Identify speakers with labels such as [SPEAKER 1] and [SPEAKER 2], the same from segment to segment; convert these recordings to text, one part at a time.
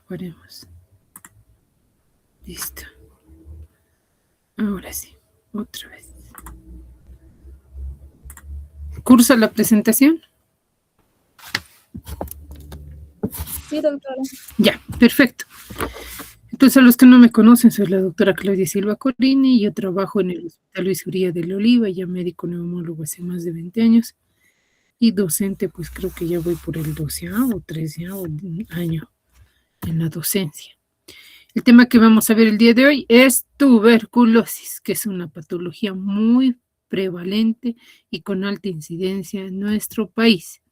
[SPEAKER 1] Paremos. Listo. Ahora sí, otra vez. ¿Cursa la presentación?
[SPEAKER 2] Sí, doctora.
[SPEAKER 1] Ya, perfecto. Entonces, a los que no me conocen, soy la doctora Claudia Silva Corini y yo trabajo en el Hospital Luis Uría de la Oliva, ya médico neumólogo hace más de 20 años y docente, pues creo que ya voy por el 12º o 13º año en la docencia. El tema que vamos a ver el día de hoy es tuberculosis, que es una patología muy prevalente y con alta incidencia en nuestro país.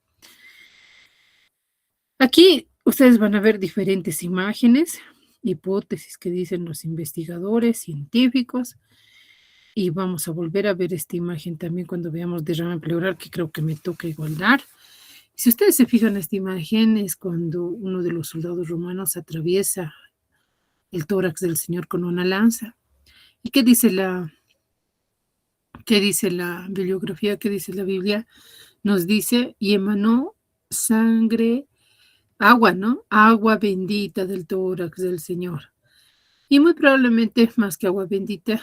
[SPEAKER 1] Aquí ustedes van a ver diferentes imágenes, hipótesis que dicen los investigadores científicos, y vamos a volver a ver esta imagen también cuando veamos derrame pleural, que creo que me toca igualdar. Si ustedes se fijan, esta imagen es cuando uno de los soldados romanos atraviesa el tórax del Señor con una lanza. ¿Y qué dice la bibliografía? ¿Qué dice la Biblia? Nos dice, y emanó sangre, agua, ¿no? Agua bendita del tórax del Señor. Y muy probablemente, más que agua bendita,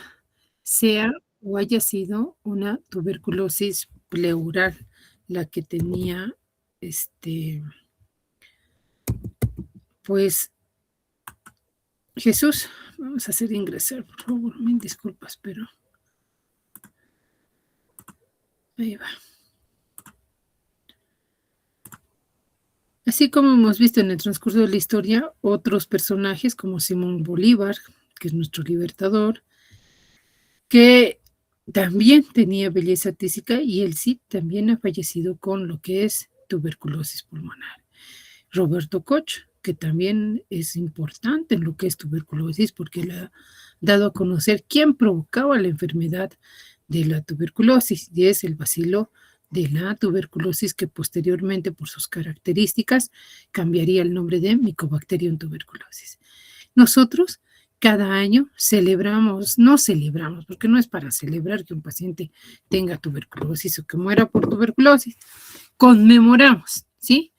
[SPEAKER 1] sea o haya sido una tuberculosis pleural la que tenía, pues, Jesús. Vamos a hacer ingresar, por favor, mil disculpas, pero ahí va. Así como hemos visto en el transcurso de la historia, otros personajes como Simón Bolívar, que es nuestro libertador, que también tenía belleza física y él sí también ha fallecido con lo que es tuberculosis pulmonar. Roberto Koch, que también es importante en lo que es tuberculosis porque le ha dado a conocer quién provocaba la enfermedad de la tuberculosis, y es el bacilo de la tuberculosis, que posteriormente por sus características cambiaría el nombre de Mycobacterium tuberculosis. Nosotros cada año no celebramos, porque no es para celebrar que un paciente tenga tuberculosis o que muera por tuberculosis, conmemoramos, ¿sí?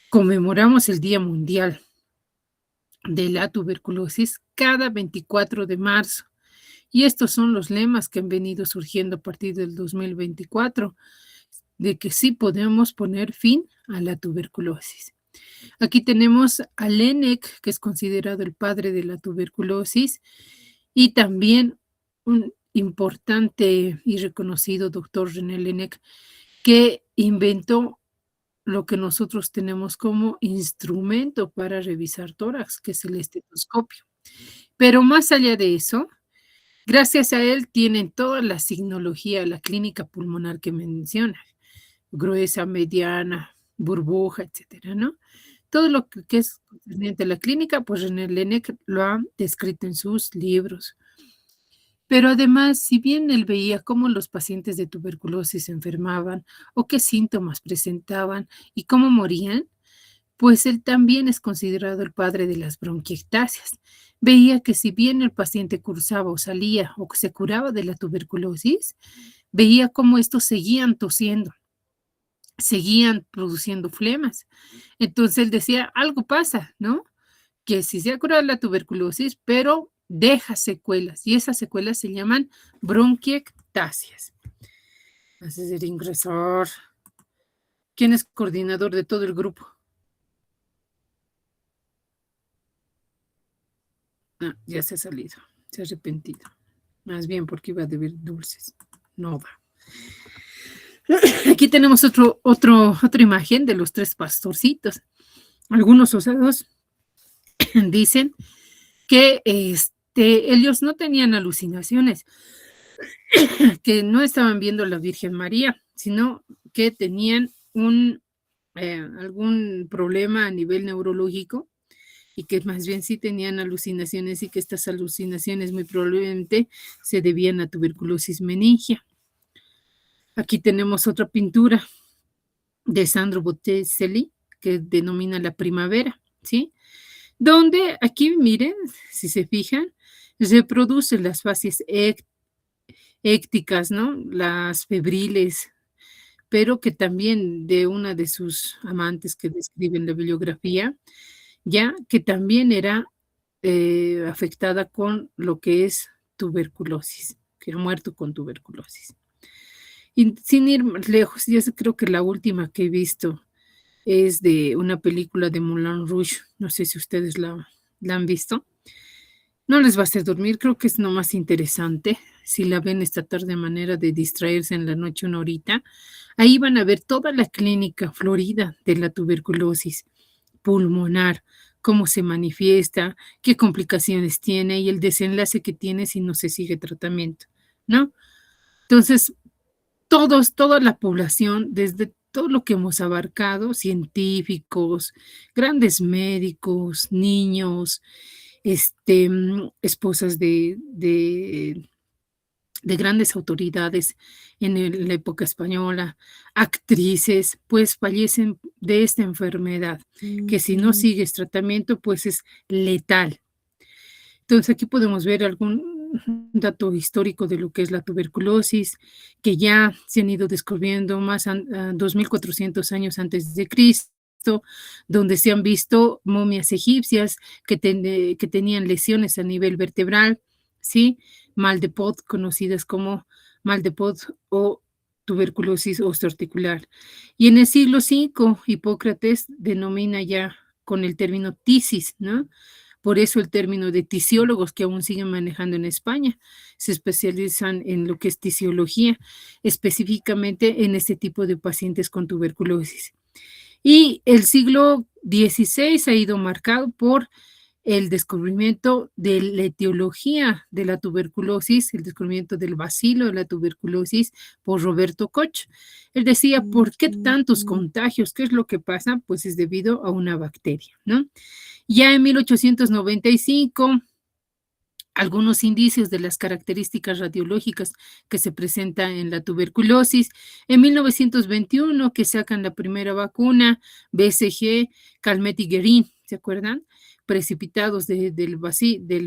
[SPEAKER 1] Conmemoramos el Día Mundial de la Tuberculosis cada 24 de marzo. Y estos son los lemas que han venido surgiendo a partir del 2024, de que sí podemos poner fin a la tuberculosis. Aquí tenemos a Laennec, que es considerado el padre de la tuberculosis, y también un importante y reconocido doctor René Laennec, que inventó lo que nosotros tenemos como instrumento para revisar tórax, que es el estetoscopio. Pero más allá de eso, gracias a él tienen toda la signología, la clínica pulmonar que menciona, gruesa, mediana, burbuja, etcétera, ¿no? Todo lo que es concerniente a la clínica, pues René Laennec lo ha descrito en sus libros. Pero además, si bien él veía cómo los pacientes de tuberculosis se enfermaban o qué síntomas presentaban y cómo morían, pues él también es considerado el padre de las bronquiectasias. Veía que si bien el paciente cursaba o salía o que se curaba de la tuberculosis, veía cómo estos seguían tosiendo, seguían produciendo flemas. Entonces él decía, algo pasa, ¿no? Que sí se ha curado la tuberculosis, pero deja secuelas, y esas secuelas se llaman bronquiectasias. Ese es el ingresor. ¿Quién es coordinador de todo el grupo? Ah, ya se ha salido, se ha arrepentido. Más bien porque iba a deber dulces. No va. Aquí tenemos otra imagen de los tres pastorcitos. Algunos osados dicen que ellos no tenían alucinaciones, que no estaban viendo a la Virgen María, sino que tenían algún problema a nivel neurológico y que más bien sí tenían alucinaciones y que estas alucinaciones muy probablemente se debían a tuberculosis meningia. Aquí tenemos otra pintura de Sandro Botticelli que denomina La Primavera, ¿sí? Donde aquí, miren, si se fijan, reproduce las fases écticas, ¿no? Las febriles, pero que también de una de sus amantes que describe en la bibliografía, ya que también era afectada con lo que es tuberculosis, que ha muerto con tuberculosis. Y sin ir más lejos, yo creo que la última que he visto es de una película de Moulin Rouge, no sé si ustedes la han visto. No les va a hacer dormir, creo que es nomás interesante. Si la ven esta tarde, manera de distraerse en la noche una horita, ahí van a ver toda la clínica florida de la tuberculosis pulmonar, cómo se manifiesta, qué complicaciones tiene y el desenlace que tiene si no se sigue tratamiento, ¿no? Entonces, toda la población, desde todo lo que hemos abarcado, científicos, grandes médicos, niños, esposas de grandes autoridades la época española, actrices, pues fallecen de esta enfermedad, que si no sigues tratamiento, pues es letal. Entonces aquí podemos ver algún dato histórico de lo que es la tuberculosis, que ya se han ido descubriendo más 2400 años antes de Cristo, donde se han visto momias egipcias que tenían lesiones a nivel vertebral, ¿sí? Mal de Pot, conocidas como mal de Pot o tuberculosis osteoarticular. Y en el siglo V, Hipócrates denomina ya con el término tisis, ¿no? Por eso el término de tisiólogos que aún siguen manejando en España se especializan en lo que es tisiología, específicamente en este tipo de pacientes con tuberculosis. Y el siglo XVI ha ido marcado por el descubrimiento de la etiología de la tuberculosis, el descubrimiento del bacilo de la tuberculosis por Roberto Koch. Él decía, ¿por qué tantos contagios? ¿Qué es lo que pasa? Pues es debido a una bacteria, ¿no? Ya en 1895, algunos indicios de las características radiológicas que se presentan en la tuberculosis. En 1921, que sacan la primera vacuna, BCG, Calmette y Guerin, ¿se acuerdan? Precipitados del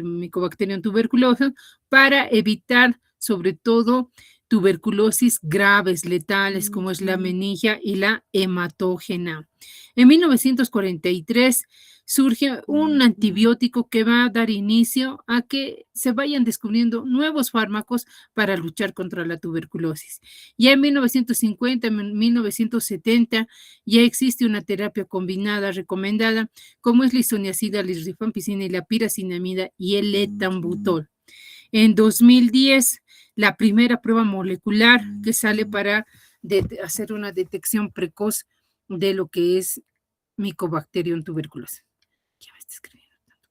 [SPEAKER 1] Mycobacterium tuberculosis para evitar, sobre todo, tuberculosis graves, letales, como es la meningia y la hematógena. En 1943 surge un antibiótico que va a dar inicio a que se vayan descubriendo nuevos fármacos para luchar contra la tuberculosis. Ya en 1950, en 1970, ya existe una terapia combinada recomendada, como es la isoniazida, la rifampicina y la piracinamida y el etambutol. En 2010, la primera prueba molecular que sale para hacer una detección precoz de lo que es Mycobacterium tuberculosis. Ya me está escribiendo tanto.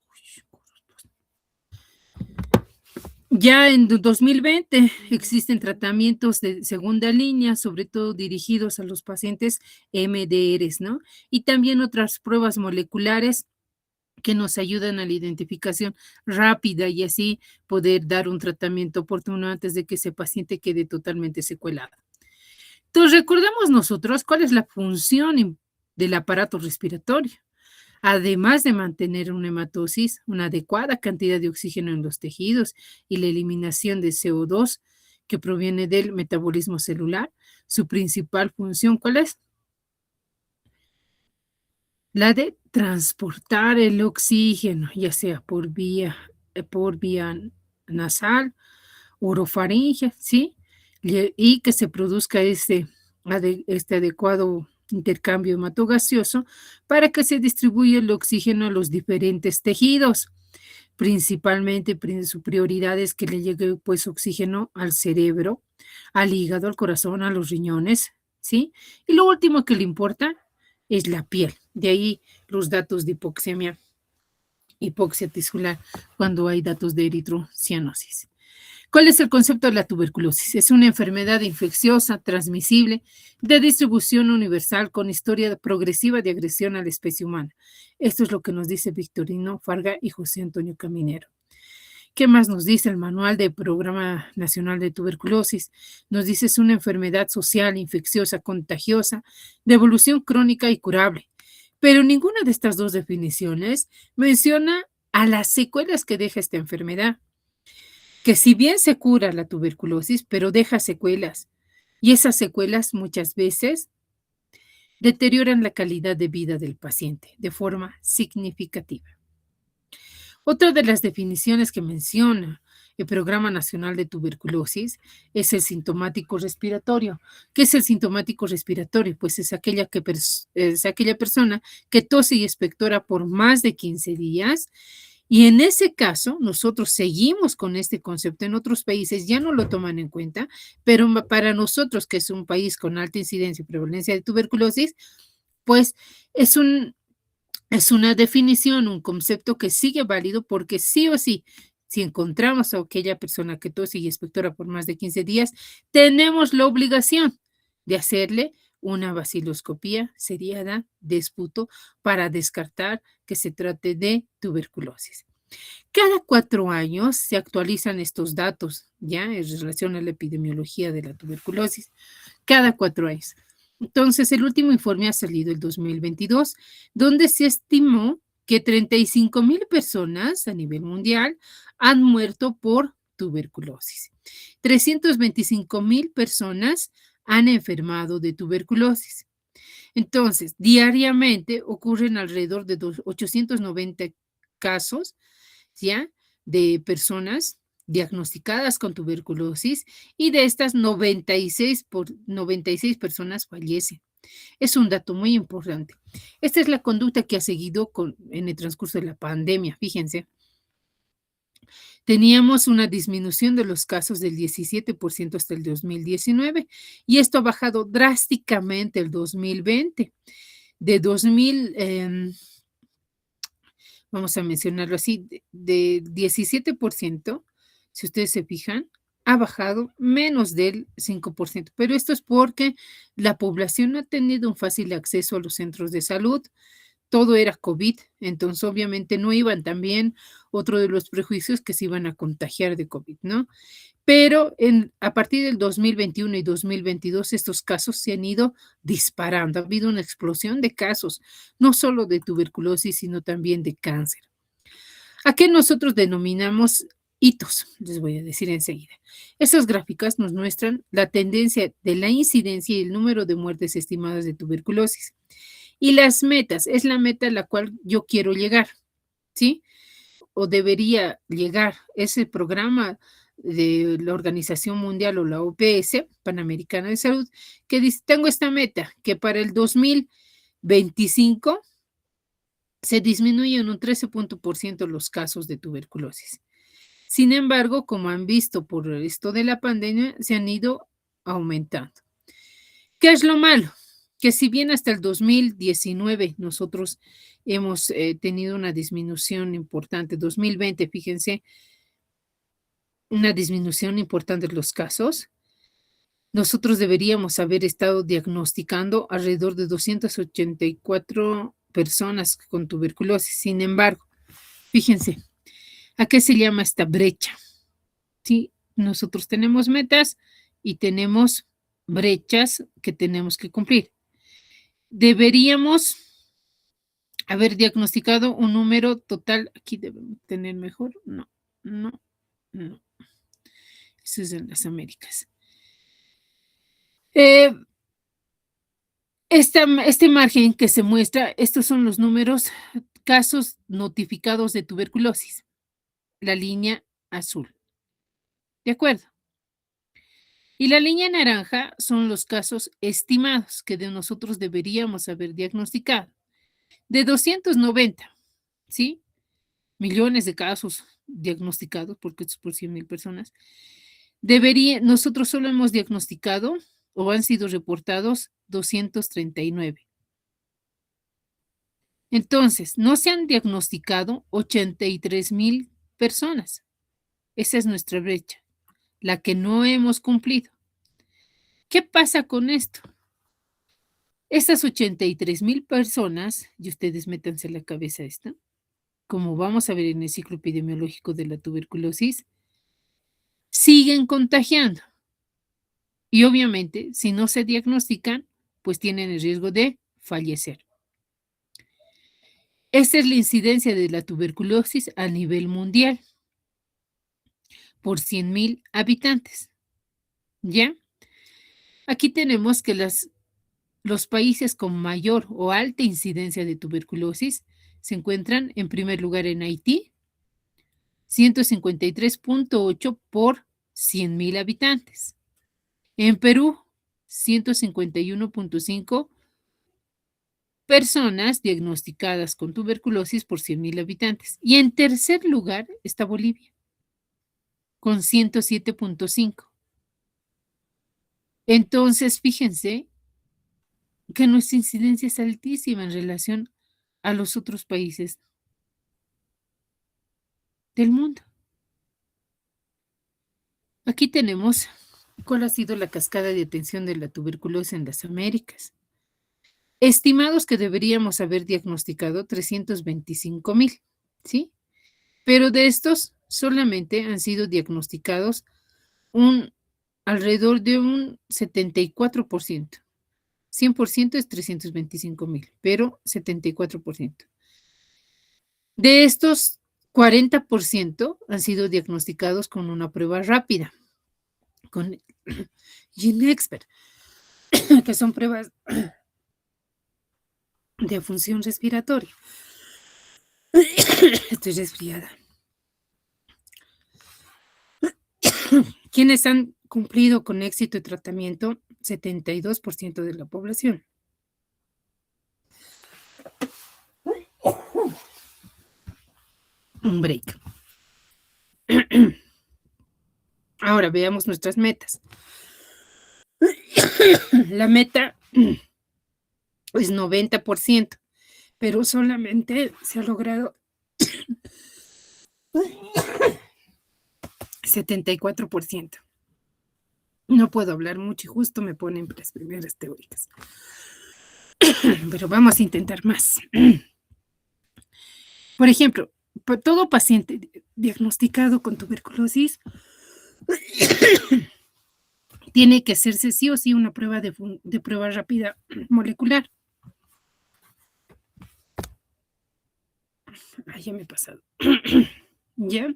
[SPEAKER 1] Ya en 2020 existen tratamientos de segunda línea, sobre todo dirigidos a los pacientes MDRs, ¿no? Y también otras pruebas moleculares que nos ayudan a la identificación rápida y así poder dar un tratamiento oportuno antes de que ese paciente quede totalmente secuelado. Entonces, recordamos nosotros cuál es la función del aparato respiratorio. Además de mantener una hematosis, una adecuada cantidad de oxígeno en los tejidos y la eliminación de CO2 que proviene del metabolismo celular, su principal función, ¿cuál es? La de transportar el oxígeno, ya sea por vía nasal, orofaringe, ¿sí? Y que se produzca este adecuado intercambio hematogaseoso para que se distribuya el oxígeno a los diferentes tejidos. Principalmente su prioridad es que le llegue pues oxígeno al cerebro, al hígado, al corazón, a los riñones, ¿sí? Y lo último que le importa es la piel. De ahí los datos de hipoxia tisular, cuando hay datos de eritrocianosis. ¿Cuál es el concepto de la tuberculosis? Es una enfermedad infecciosa, transmisible, de distribución universal con historia progresiva de agresión a la especie humana. Esto es lo que nos dice Victorino Farga y José Antonio Caminero. ¿Qué más nos dice el manual del Programa Nacional de Tuberculosis? Nos dice es una enfermedad social, infecciosa, contagiosa, de evolución crónica y curable. Pero ninguna de estas dos definiciones menciona a las secuelas que deja esta enfermedad, que si bien se cura la tuberculosis, pero deja secuelas. Y esas secuelas muchas veces deterioran la calidad de vida del paciente de forma significativa. Otra de las definiciones que menciona el Programa Nacional de Tuberculosis es el sintomático respiratorio. ¿Qué es el sintomático respiratorio? Pues es es aquella persona que tose y expectora por más de 15 días. Y en ese caso, nosotros seguimos con este concepto. En otros países ya no lo toman en cuenta, pero para nosotros, que es un país con alta incidencia y prevalencia de tuberculosis, pues es es una definición, un concepto que sigue válido porque sí o sí, si encontramos a aquella persona que tose y expectora por más de 15 días, tenemos la obligación de hacerle una vaciloscopía seriada de esputo para descartar que se trate de tuberculosis. Cada 4 años se actualizan estos datos, ya en relación a la epidemiología de la tuberculosis. Cada 4 años. Entonces, el último informe ha salido el 2022, donde se estimó que 35,000 personas a nivel mundial han muerto por tuberculosis. 325,000 personas han enfermado de tuberculosis. Entonces, diariamente ocurren alrededor de 890 casos, ¿ya? De personas diagnosticadas con tuberculosis y de estas 96 personas fallecen. Es un dato muy importante. Esta es la conducta que ha seguido en el transcurso de la pandemia, fíjense. Teníamos una disminución de los casos del 17% hasta el 2019 y esto ha bajado drásticamente el 2020. De 2000, vamos a mencionarlo así, de 17%, si ustedes se fijan, ha bajado menos del 5%, pero esto es porque la población no ha tenido un fácil acceso a los centros de salud, todo era COVID, entonces obviamente no iban también, otro de los prejuicios que se iban a contagiar de COVID, ¿no? Pero a partir del 2021 y 2022 estos casos se han ido disparando, ha habido una explosión de casos, no solo de tuberculosis, sino también de cáncer. ¿A qué nosotros denominamos hitos? Les voy a decir enseguida. Estas gráficas nos muestran la tendencia de la incidencia y el número de muertes estimadas de tuberculosis. Y las metas, es la meta a la cual yo quiero llegar, ¿sí? O debería llegar. Ese programa de la Organización Mundial o la OPS, Panamericana de Salud, que dice, tengo esta meta, que para el 2025 se disminuyen un 13% los casos de tuberculosis. Sin embargo, como han visto por esto de la pandemia, se han ido aumentando. ¿Qué es lo malo? Que si bien hasta el 2019 nosotros hemos tenido una disminución importante, 2020, fíjense, una disminución importante de los casos, nosotros deberíamos haber estado diagnosticando alrededor de 284 personas con tuberculosis. Sin embargo, fíjense, ¿a qué se llama esta brecha? Sí, nosotros tenemos metas y tenemos brechas que tenemos que cumplir. Deberíamos haber diagnosticado un número total, aquí debemos tener mejor, no. Eso es en las Américas. Este margen que se muestra, estos son los números, casos notificados de tuberculosis, la línea azul. ¿De acuerdo? Y la línea naranja son los casos estimados que de nosotros deberíamos haber diagnosticado. De 290, ¿sí? Millones de casos diagnosticados, porque esto es por 100,000 personas, nosotros solo hemos diagnosticado o han sido reportados 239. Entonces, no se han diagnosticado 83,000 personas. Esa es nuestra brecha, la que no hemos cumplido. ¿Qué pasa con esto? Estas 83,000 personas, y ustedes métanse en la cabeza esto, como vamos a ver en el ciclo epidemiológico de la tuberculosis, siguen contagiando. Y obviamente, si no se diagnostican, pues tienen el riesgo de fallecer. Esta es la incidencia de la tuberculosis a nivel mundial por 100,000 habitantes. ¿Ya? Aquí tenemos que los países con mayor o alta incidencia de tuberculosis se encuentran en primer lugar en Haití, 153.8 por 100.000 habitantes. En Perú, 151.5 personas diagnosticadas con tuberculosis por 100.000 habitantes. Y en tercer lugar está Bolivia, con 107.5. Entonces, fíjense que nuestra incidencia es altísima en relación a los otros países del mundo. Aquí tenemos cuál ha sido la cascada de atención de la tuberculosis en las Américas. Estimados que deberíamos haber diagnosticado 325,000, ¿sí? Pero de estos solamente han sido diagnosticados alrededor de un 74%. 100% es 325,000, pero 74%. De estos, 40% han sido diagnosticados con una prueba rápida, con GeneXpert, que son pruebas de función respiratoria. Estoy resfriada. ¿Quiénes han cumplido con éxito el tratamiento? 72% de la población. Un break. Ahora veamos nuestras metas. La meta es 90%, pero solamente se ha logrado 74%. No puedo hablar mucho y justo me ponen las primeras teóricas. Pero vamos a intentar más. Por ejemplo, todo paciente diagnosticado con tuberculosis tiene que hacerse sí o sí una prueba de prueba rápida molecular. Ay, ya me he pasado. ¿Ya?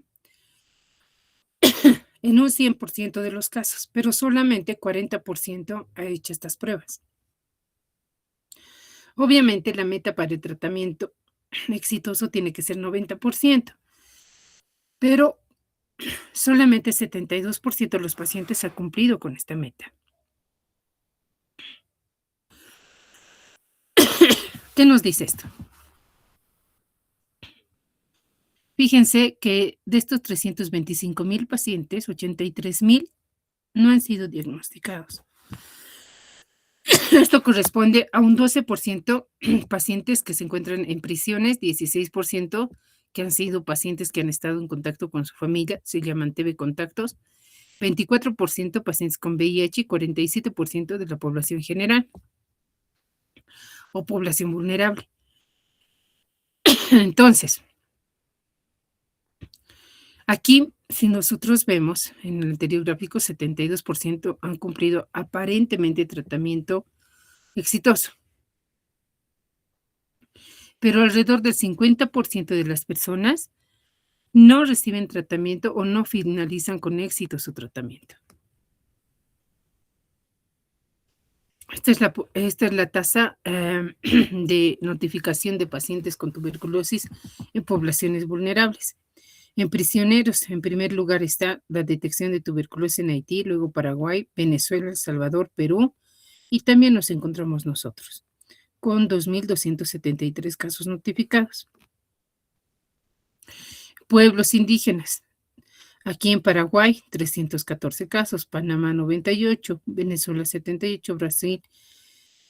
[SPEAKER 1] En un 100% de los casos, pero solamente 40% ha hecho estas pruebas. Obviamente, la meta para el tratamiento exitoso tiene que ser 90%, pero solamente 72% de los pacientes ha cumplido con esta meta. ¿Qué nos dice esto? Fíjense que de estos 325,000 pacientes, 83,000 no han sido diagnosticados. Esto corresponde a un 12% pacientes que se encuentran en prisiones, 16% que han sido pacientes que han estado en contacto con su familia, se llaman TV contactos, 24% pacientes con VIH y 47% de la población general o población vulnerable. Entonces, aquí, si nosotros vemos en el anterior gráfico, 72% han cumplido aparentemente tratamiento exitoso. Pero alrededor del 50% de las personas no reciben tratamiento o no finalizan con éxito su tratamiento. Esta es la tasa de notificación de pacientes con tuberculosis en poblaciones vulnerables. En prisioneros, en primer lugar está la detección de tuberculosis en Haití, luego Paraguay, Venezuela, El Salvador, Perú, y también nos encontramos nosotros, con 2,273 casos notificados. Pueblos indígenas. Aquí en Paraguay, 314 casos, Panamá 98, Venezuela 78, Brasil,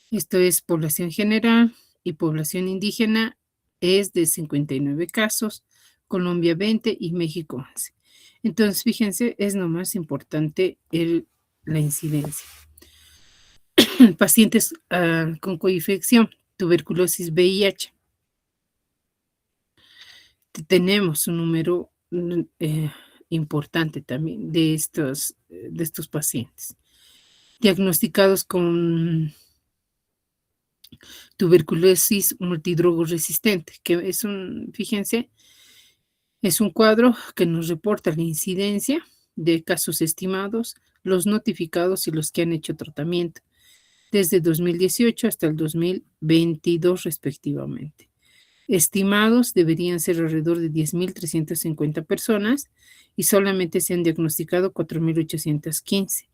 [SPEAKER 1] esto es población general, y población indígena es de 59 casos, Colombia 20 y México 11. Entonces, fíjense, es lo más importante la incidencia. Pacientes con coinfección, tuberculosis VIH. Tenemos un número importante también de estos pacientes diagnosticados con tuberculosis multidrogo resistente, que fíjense, es un cuadro que nos reporta la incidencia de casos estimados, los notificados y los que han hecho tratamiento. desde 2018 hasta el 2022 respectivamente. Estimados deberían ser alrededor de 10.350 personas y solamente se han diagnosticado 4.815.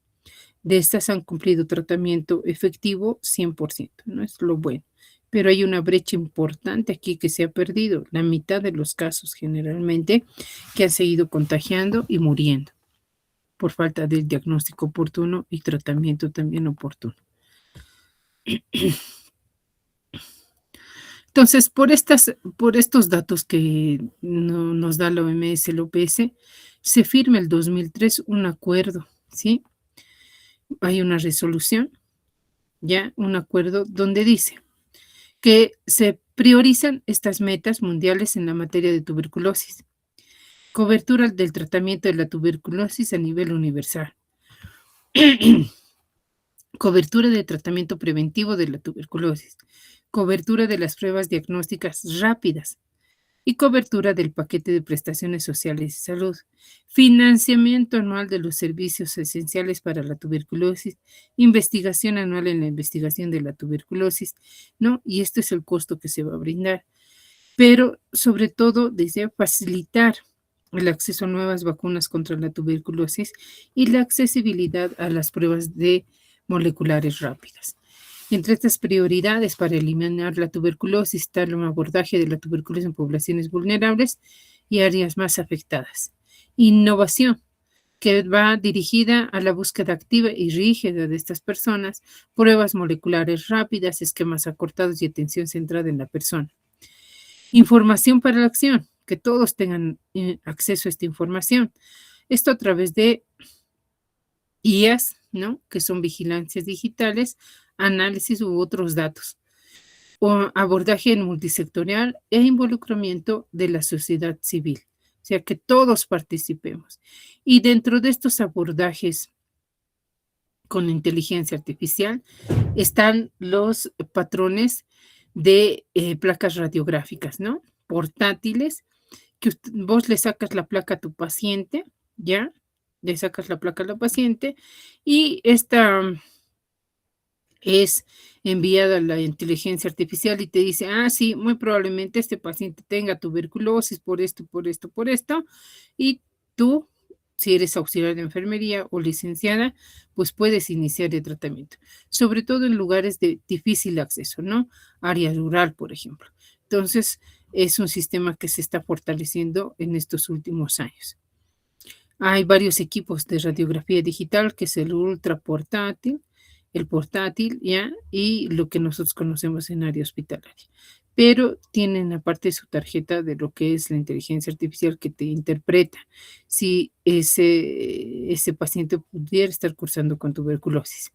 [SPEAKER 1] De estas han cumplido tratamiento efectivo 100%, ¿no? Es lo bueno. Pero hay una brecha importante aquí que se ha perdido. La mitad de los casos generalmente que han seguido contagiando y muriendo por falta del diagnóstico oportuno y tratamiento también oportuno. Entonces, por estos datos que nos da la OMS, el OPS, se firma el 2003 un acuerdo, ¿sí? Hay una resolución, ya, un acuerdo donde dice que se priorizan estas metas mundiales en la materia de tuberculosis. Cobertura del tratamiento de la tuberculosis a nivel universal. Cobertura de tratamiento preventivo de la tuberculosis. Cobertura de las pruebas diagnósticas rápidas y cobertura del paquete de prestaciones sociales y salud, financiamiento anual de los servicios esenciales para la tuberculosis, investigación anual en la investigación de la tuberculosis, ¿no? Y este es el costo que se va a brindar. Pero sobre todo desea facilitar el acceso a nuevas vacunas contra la tuberculosis y la accesibilidad a las pruebas de moleculares rápidas. Entre estas prioridades para eliminar la tuberculosis está el abordaje de la tuberculosis en poblaciones vulnerables y áreas más afectadas. Innovación, que va dirigida a la búsqueda activa y rígida de estas personas, pruebas moleculares rápidas, esquemas acortados y atención centrada en la persona. Información para la acción, que todos tengan acceso a esta información. Esto a través de IAS, ¿no? Que son vigilancias digitales, análisis u otros datos, o abordaje multisectorial e involucramiento de la sociedad civil, o sea, que todos participemos. Y dentro de estos abordajes con inteligencia artificial están los patrones de placas radiográficas, ¿no? Portátiles, que vos le sacas la placa a tu paciente, ¿ya? Le sacas la placa a la paciente y esta es enviada a la inteligencia artificial y te dice, sí, muy probablemente este paciente tenga tuberculosis por esto, por esto, por esto, y tú, si eres auxiliar de enfermería o licenciada, pues puedes iniciar el tratamiento, sobre todo en lugares de difícil acceso, ¿no? Área rural, por ejemplo. Entonces, es un sistema que se está fortaleciendo en estos últimos años. Hay varios equipos de radiografía digital, que es el ultra portátil, el portátil, ¿ya? Y lo que nosotros conocemos en área hospitalaria. Pero tienen aparte su tarjeta de lo que es la inteligencia artificial que te interpreta si ese paciente pudiera estar cursando con tuberculosis.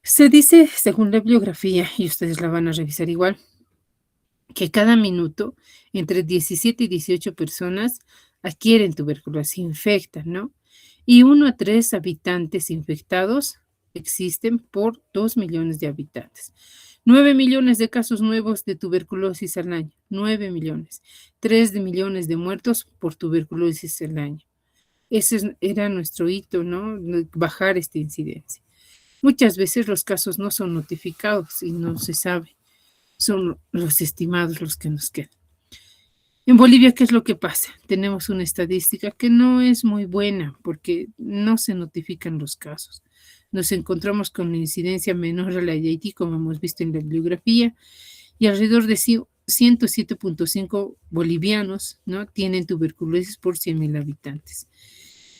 [SPEAKER 1] Se dice, según la bibliografía, y ustedes la van a revisar igual, que cada minuto entre 17 y 18 personas adquieren tuberculosis, se infectan, ¿no? Y 1 a 3 habitantes infectados existen por 2 millones de habitantes. 9 millones de casos nuevos de tuberculosis al año, 9 millones. 3 millones de muertos por tuberculosis al año. Ese era nuestro hito, ¿no? Bajar esta incidencia. Muchas veces los casos no son notificados y no se sabe. Son los estimados los que nos quedan. En Bolivia, ¿qué es lo que pasa? Tenemos una estadística que no es muy buena porque no se notifican los casos. Nos encontramos con una incidencia menor a la de Haití, como hemos visto en la bibliografía, y alrededor de 107.5 bolivianos, ¿no? Tienen tuberculosis por 100,000 habitantes.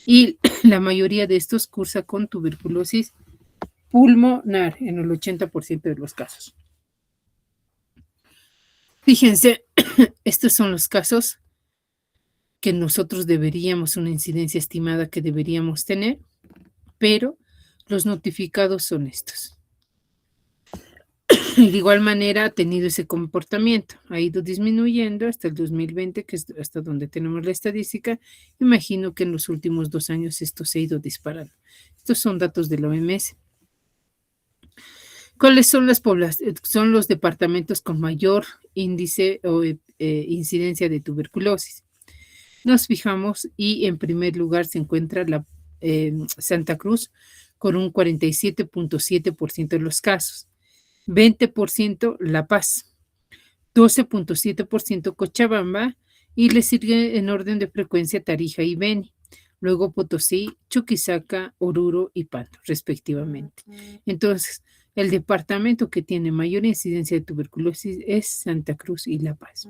[SPEAKER 1] Y la mayoría de estos cursa con tuberculosis pulmonar en el 80% de los casos. Fíjense, estos son los casos que nosotros deberíamos, una incidencia estimada que deberíamos tener, pero los notificados son estos. De igual manera ha tenido ese comportamiento, ha ido disminuyendo hasta el 2020, que es hasta donde tenemos la estadística. Imagino que en los últimos 2 años esto se ha ido disparando. Estos son datos de la OMS. ¿Cuáles son las poblaciones? Son los departamentos con mayor índice o incidencia de tuberculosis. Nos fijamos y en primer lugar se encuentra Santa Cruz con un 47.7% de los casos. 20% La Paz, 12.7% Cochabamba, y le sigue en orden de frecuencia Tarija y Beni, luego Potosí, Chuquisaca, Oruro y Pasto, respectivamente. Entonces, el departamento que tiene mayor incidencia de tuberculosis es Santa Cruz y La Paz.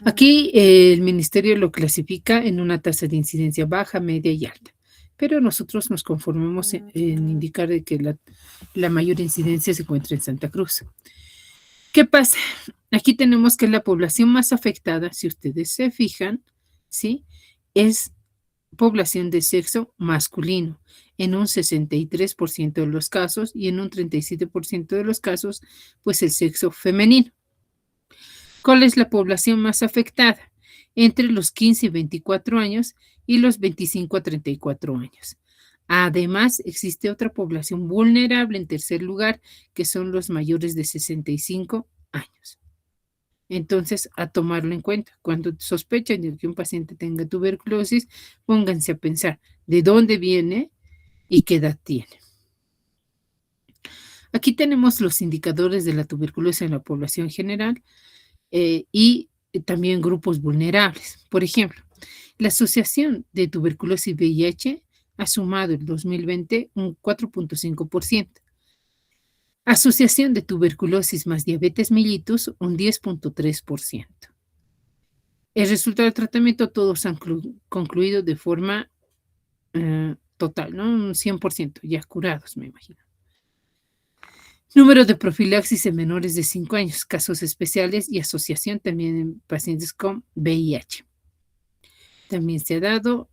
[SPEAKER 1] Aquí el ministerio lo clasifica en una tasa de incidencia baja, media y alta, pero nosotros nos conformamos en indicar de que la mayor incidencia se encuentra en Santa Cruz. ¿Qué pasa? Aquí tenemos que la población más afectada, si ustedes se fijan, ¿sí?, es población de sexo masculino, en un 63% de los casos, y en un 37% de los casos, pues el sexo femenino. ¿Cuál es la población más afectada? Entre los 15 y 24 años y los 25 a 34 años. Además, existe otra población vulnerable en tercer lugar, que son los mayores de 65 años. Entonces, a tomarlo en cuenta. Cuando sospechan de que un paciente tenga tuberculosis, pónganse a pensar de dónde viene y qué edad tiene. Aquí tenemos los indicadores de la tuberculosis en la población general y también grupos vulnerables. Por ejemplo, la Asociación de Tuberculosis VIH ha sumado en 2020 un 4.5%. Asociación de Tuberculosis más Diabetes mellitus, un 10.3%. El resultado del tratamiento todos han concluido de forma total, ¿no? Un 100%, ya curados, me imagino. Número de profilaxis en menores de 5 años, casos especiales y asociación también en pacientes con VIH. También se ha dado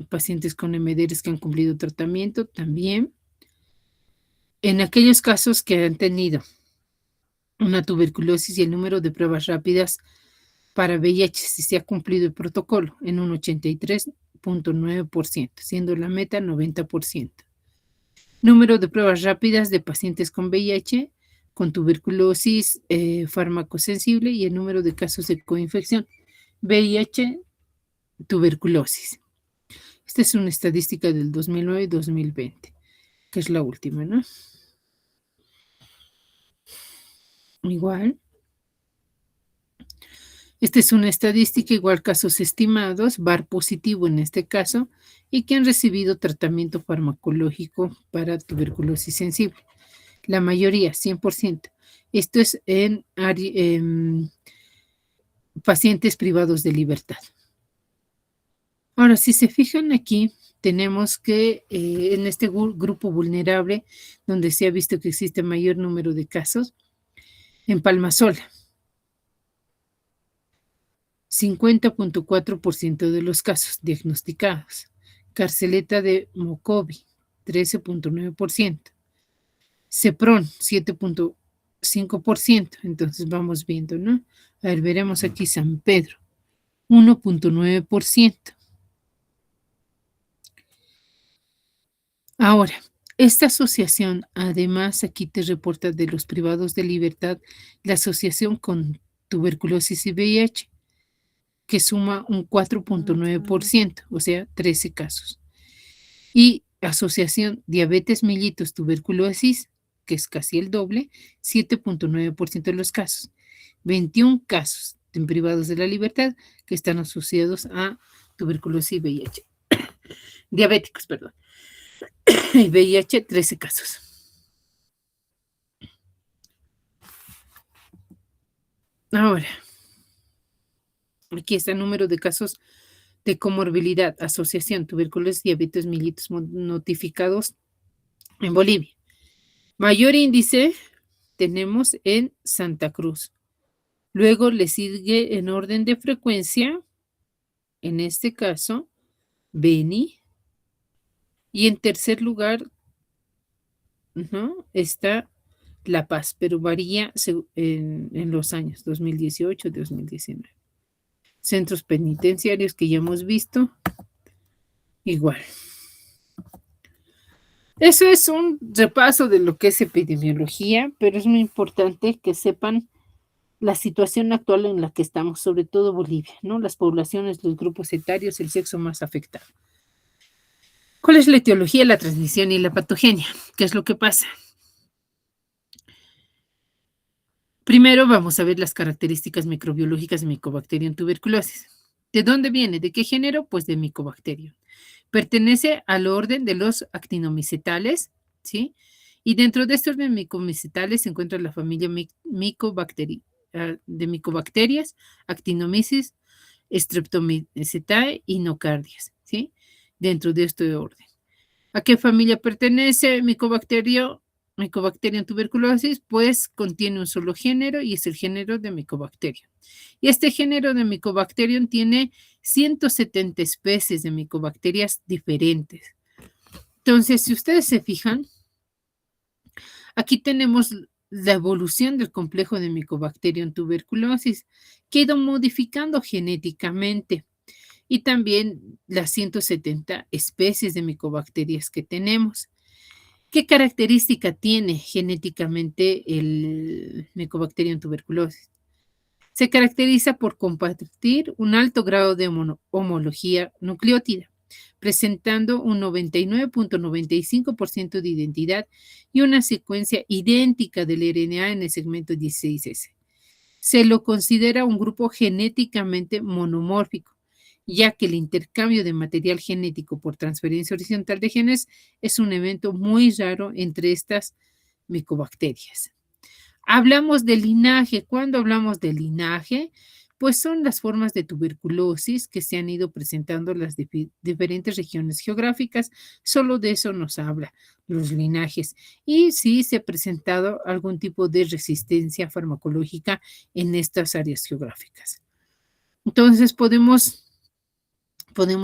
[SPEAKER 1] pacientes con MDRs que han cumplido tratamiento, también. En aquellos casos que han tenido una tuberculosis y el número de pruebas rápidas para VIH, si se ha cumplido el protocolo, en un 83.9%, siendo la meta 90%. Número de pruebas rápidas de pacientes con VIH, con tuberculosis farmacosensible, y el número de casos de coinfección VIH, tuberculosis. Esta es una estadística del 2009 y 2020, que es la última, ¿no? Igual. Esta es una estadística, igual casos estimados, VAR positivo en este caso, y que han recibido tratamiento farmacológico para tuberculosis sensible. La mayoría, 100%. Esto es en pacientes privados de libertad. Ahora, si se fijan aquí, tenemos que en este grupo vulnerable, donde se ha visto que existe mayor número de casos, en Palmasola, 50.4% de los casos diagnosticados. Carceleta de Mocovi, 13.9%. Cepron, 7.5%. Entonces vamos viendo, ¿no? A ver, veremos aquí San Pedro, 1.9%. Ahora, esta asociación, además, aquí te reporta de los privados de libertad, la asociación con tuberculosis y VIH, que suma un 4.9%, o sea, 13 casos. Y asociación diabetes mellitus tuberculosis, que es casi el doble, 7.9% de los casos. 21 casos en privados de la libertad que están asociados a tuberculosis y VIH. Diabéticos, perdón. Y VIH, 13 casos. Ahora, aquí está el número de casos de comorbilidad, asociación, tuberculosis, diabetes mellitus notificados en Bolivia. Mayor índice tenemos en Santa Cruz. Luego le sigue en orden de frecuencia, en este caso, Beni. Y en tercer lugar, ¿no?, está La Paz, pero varía en los años 2018 y 2019. Centros penitenciarios que ya hemos visto, igual. Eso es un repaso de lo que es epidemiología, pero es muy importante que sepan la situación actual en la que estamos, sobre todo Bolivia, ¿no? Las poblaciones, los grupos etarios, el sexo más afectado. ¿Cuál es la etiología, la transmisión y la patogenia? ¿Qué es lo que pasa? Primero vamos a ver las características microbiológicas de Mycobacterium tuberculosis. ¿De dónde viene? ¿De qué género? Pues de Mycobacterium. Pertenece al orden de los actinomycetales, ¿sí? Y dentro de estos orden micomycetales se encuentra la familia de Mycobacterias, Actinomyces, Streptomycetae y Nocardias, ¿sí? Dentro de este orden. ¿A qué familia pertenece Mycobacterium tuberculosis? Pues contiene un solo género y es el género de Mycobacterium. Y este género de Mycobacterium tiene 170 especies de micobacterias diferentes. Entonces, si ustedes se fijan, aquí tenemos la evolución del complejo de Mycobacterium tuberculosis, que ha ido modificando genéticamente, y también las 170 especies de micobacterias que tenemos. ¿Qué característica tiene genéticamente el Mycobacterium tuberculosis? Se caracteriza por compartir un alto grado de homología nucleótida, presentando un 99.95% de identidad y una secuencia idéntica del RNA en el segmento 16S. Se lo considera un grupo genéticamente monomórfico, ya que el intercambio de material genético por transferencia horizontal de genes es un evento muy raro entre estas micobacterias. Hablamos de linaje. ¿Cuándo hablamos de linaje? Pues son las formas de tuberculosis que se han ido presentando en las diferentes regiones geográficas. Solo de eso nos habla los linajes. Y sí se ha presentado algún tipo de resistencia farmacológica en estas áreas geográficas. Entonces podemos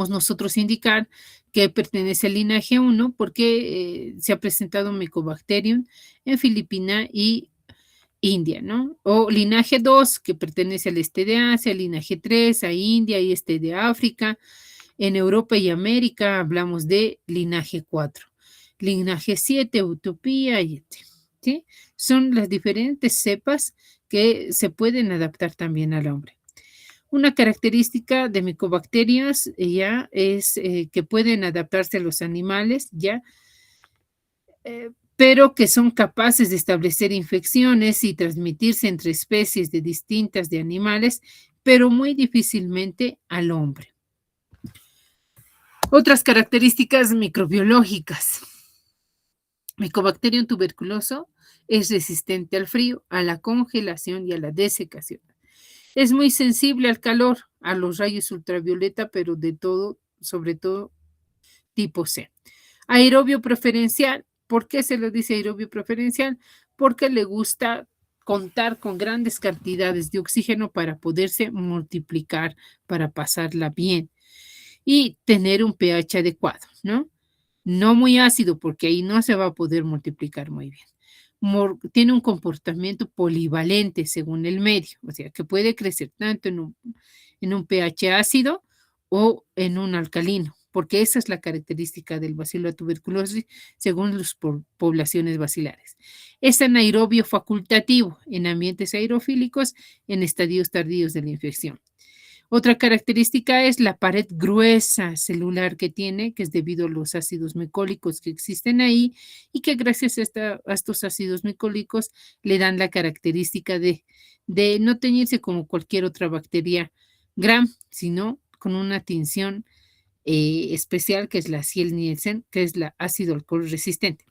[SPEAKER 1] nosotros indicar que pertenece al linaje 1 porque se ha presentado Mycobacterium en Filipinas y India, ¿no? O linaje 2, que pertenece al este de Asia, linaje 3 a India y este de África. En Europa y América hablamos de linaje 4. Linaje 7, Utopía, ¿sí? Son las diferentes cepas que se pueden adaptar también al hombre. Una característica de micobacterias ya es que pueden adaptarse a los animales, ya, pero que son capaces de establecer infecciones y transmitirse entre especies de distintas de animales, pero muy difícilmente al hombre. Otras características microbiológicas. Mycobacterium tuberculoso es resistente al frío, a la congelación y a la desecación. Es muy sensible al calor, a los rayos ultravioleta, pero sobre todo tipo C. Aerobio preferencial. ¿Por qué se lo dice aerobio preferencial? Porque le gusta contar con grandes cantidades de oxígeno para poderse multiplicar, para pasarla bien y tener un pH adecuado, ¿no? No muy ácido, porque ahí no se va a poder multiplicar muy bien. Tiene un comportamiento polivalente según el medio, o sea, que puede crecer tanto en un pH ácido o en un alcalino, porque esa es la característica del bacilo de tuberculosis según las poblaciones bacilares. Es anaerobio facultativo en ambientes aerofílicos en estadios tardíos de la infección. Otra característica es la pared gruesa celular que tiene, que es debido a los ácidos micólicos que existen ahí y que gracias a estos ácidos micólicos le dan la característica de no teñirse como cualquier otra bacteria gram, sino con una tinción especial que es la Ciel-Nielsen, que es la ácido alcohol resistente.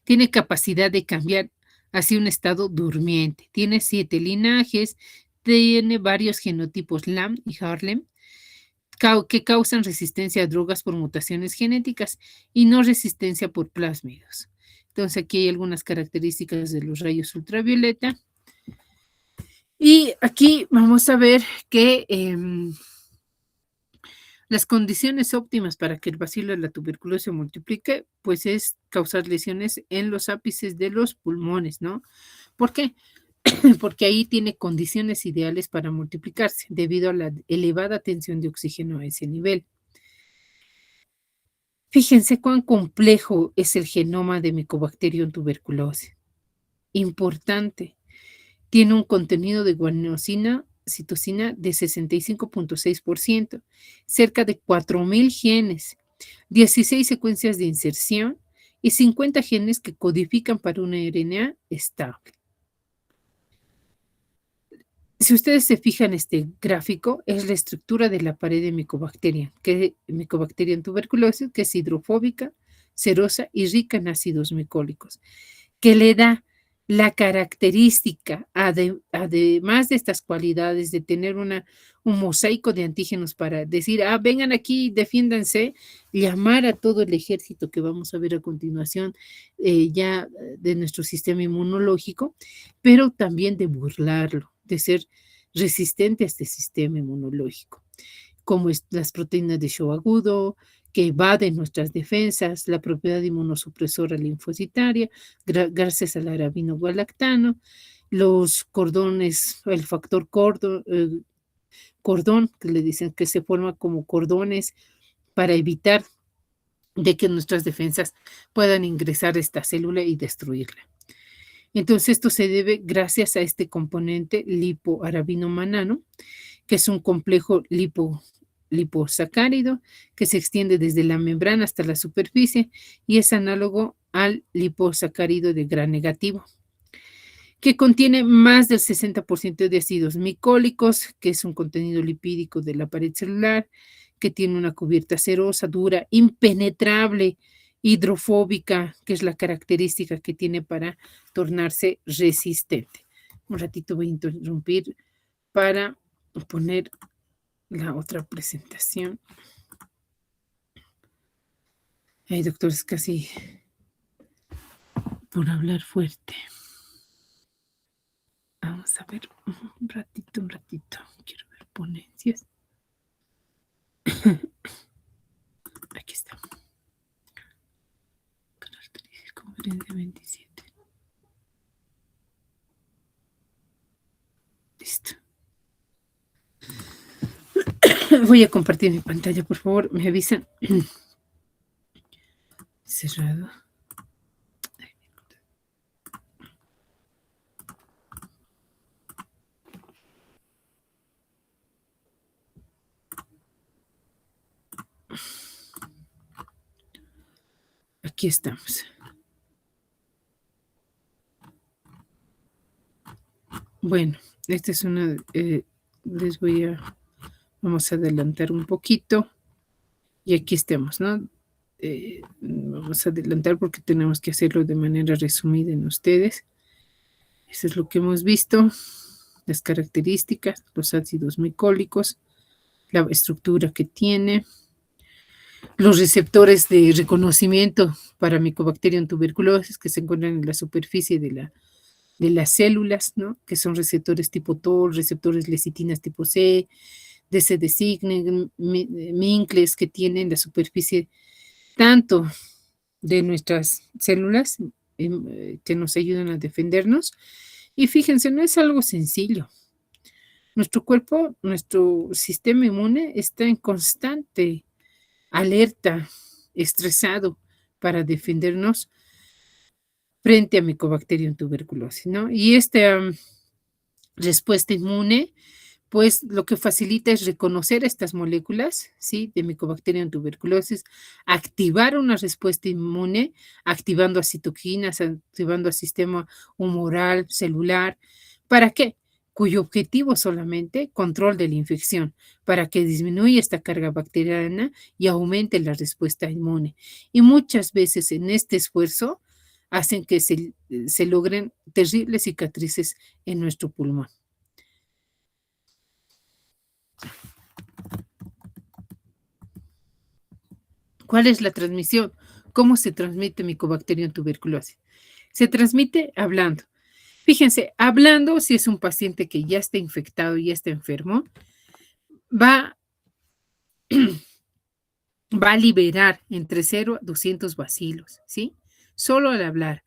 [SPEAKER 1] Tiene capacidad de cambiar hacia un estado durmiente. Tiene 7 linajes, tiene varios genotipos LAM y Harlem que causan resistencia a drogas por mutaciones genéticas y no resistencia por plásmidos. Entonces aquí hay algunas características de los rayos ultravioleta. Y aquí vamos a ver que las condiciones óptimas para que el bacilo de la tuberculosis se multiplique, pues es causar lesiones en los ápices de los pulmones, ¿no? ¿Por qué? Porque ahí tiene condiciones ideales para multiplicarse debido a la elevada tensión de oxígeno a ese nivel. Fíjense cuán complejo es el genoma de Mycobacterium tuberculosis. Importante. Tiene un contenido de guanosina, citosina de 65.6%, cerca de 4,000 genes 16 secuencias de inserción y 50 genes que codifican para una RNA estable. Si ustedes se fijan, este gráfico es la estructura de la pared de Mycobacterium tuberculosis, que es hidrofóbica, serosa y rica en ácidos micólicos, que le da la característica, además de estas cualidades, de tener un mosaico de antígenos para decir, vengan aquí, defiéndanse, llamar a todo el ejército que vamos a ver a continuación, ya de nuestro sistema inmunológico, pero también de burlarlo, de ser resistente a este sistema inmunológico, como las proteínas de Shoah agudo, que evaden nuestras defensas, la propiedad inmunosupresora linfocitaria, gracias al arabinogalactano, los cordones, el factor cordón, que le dicen que se forma como cordones para evitar de que nuestras defensas puedan ingresar a esta célula y destruirla. Entonces, esto se debe gracias a este componente lipoarabinomanano, que es un complejo liposacárido que se extiende desde la membrana hasta la superficie y es análogo al liposacárido de Gram negativo, que contiene más del 60% de ácidos micólicos, que es un contenido lipídico de la pared celular, que tiene una cubierta serosa, dura, impenetrable, hidrofóbica, que es la característica que tiene para tornarse resistente. Un ratito voy a interrumpir para poner la otra presentación. Ay, doctor, es casi por hablar fuerte. Vamos a ver un ratito. Quiero ver ponencias. Aquí está. Conferencia 27. Listo. Voy a compartir mi pantalla, por favor. Me avisan. Cerrado. Aquí estamos. Bueno, esta es una, vamos a adelantar un poquito y aquí estamos, ¿no? Vamos a adelantar porque tenemos que hacerlo de manera resumida en ustedes. Eso es lo que hemos visto, las características, los ácidos micólicos, la estructura que tiene, los receptores de reconocimiento para Mycobacterium tuberculosis que se encuentran en la superficie de las células, ¿no? Que son receptores tipo TOL, receptores lecitinas tipo C, DC designe, MINCLES, que tienen la superficie tanto de nuestras células que nos ayudan a defendernos. Y fíjense, no es algo sencillo. Nuestro cuerpo, nuestro sistema inmune está en constante alerta, estresado para defendernos frente a Mycobacterium tuberculosis, ¿no? Y esta respuesta inmune, pues lo que facilita es reconocer estas moléculas, ¿sí? De Mycobacterium tuberculosis, activar una respuesta inmune, activando a citoquinas, activando al sistema humoral, celular. ¿Para qué? Cuyo objetivo solamente control de la infección, para que disminuya esta carga bacteriana y aumente la respuesta inmune. Y muchas veces en este esfuerzo hacen que se logren terribles cicatrices en nuestro pulmón. ¿Cuál es la transmisión? ¿Cómo se transmite Mycobacterium tuberculosis? Se transmite hablando. Fíjense, hablando, si es un paciente que ya está infectado, ya está enfermo, va a liberar entre 0 a 200 bacilos, ¿sí? Solo al hablar.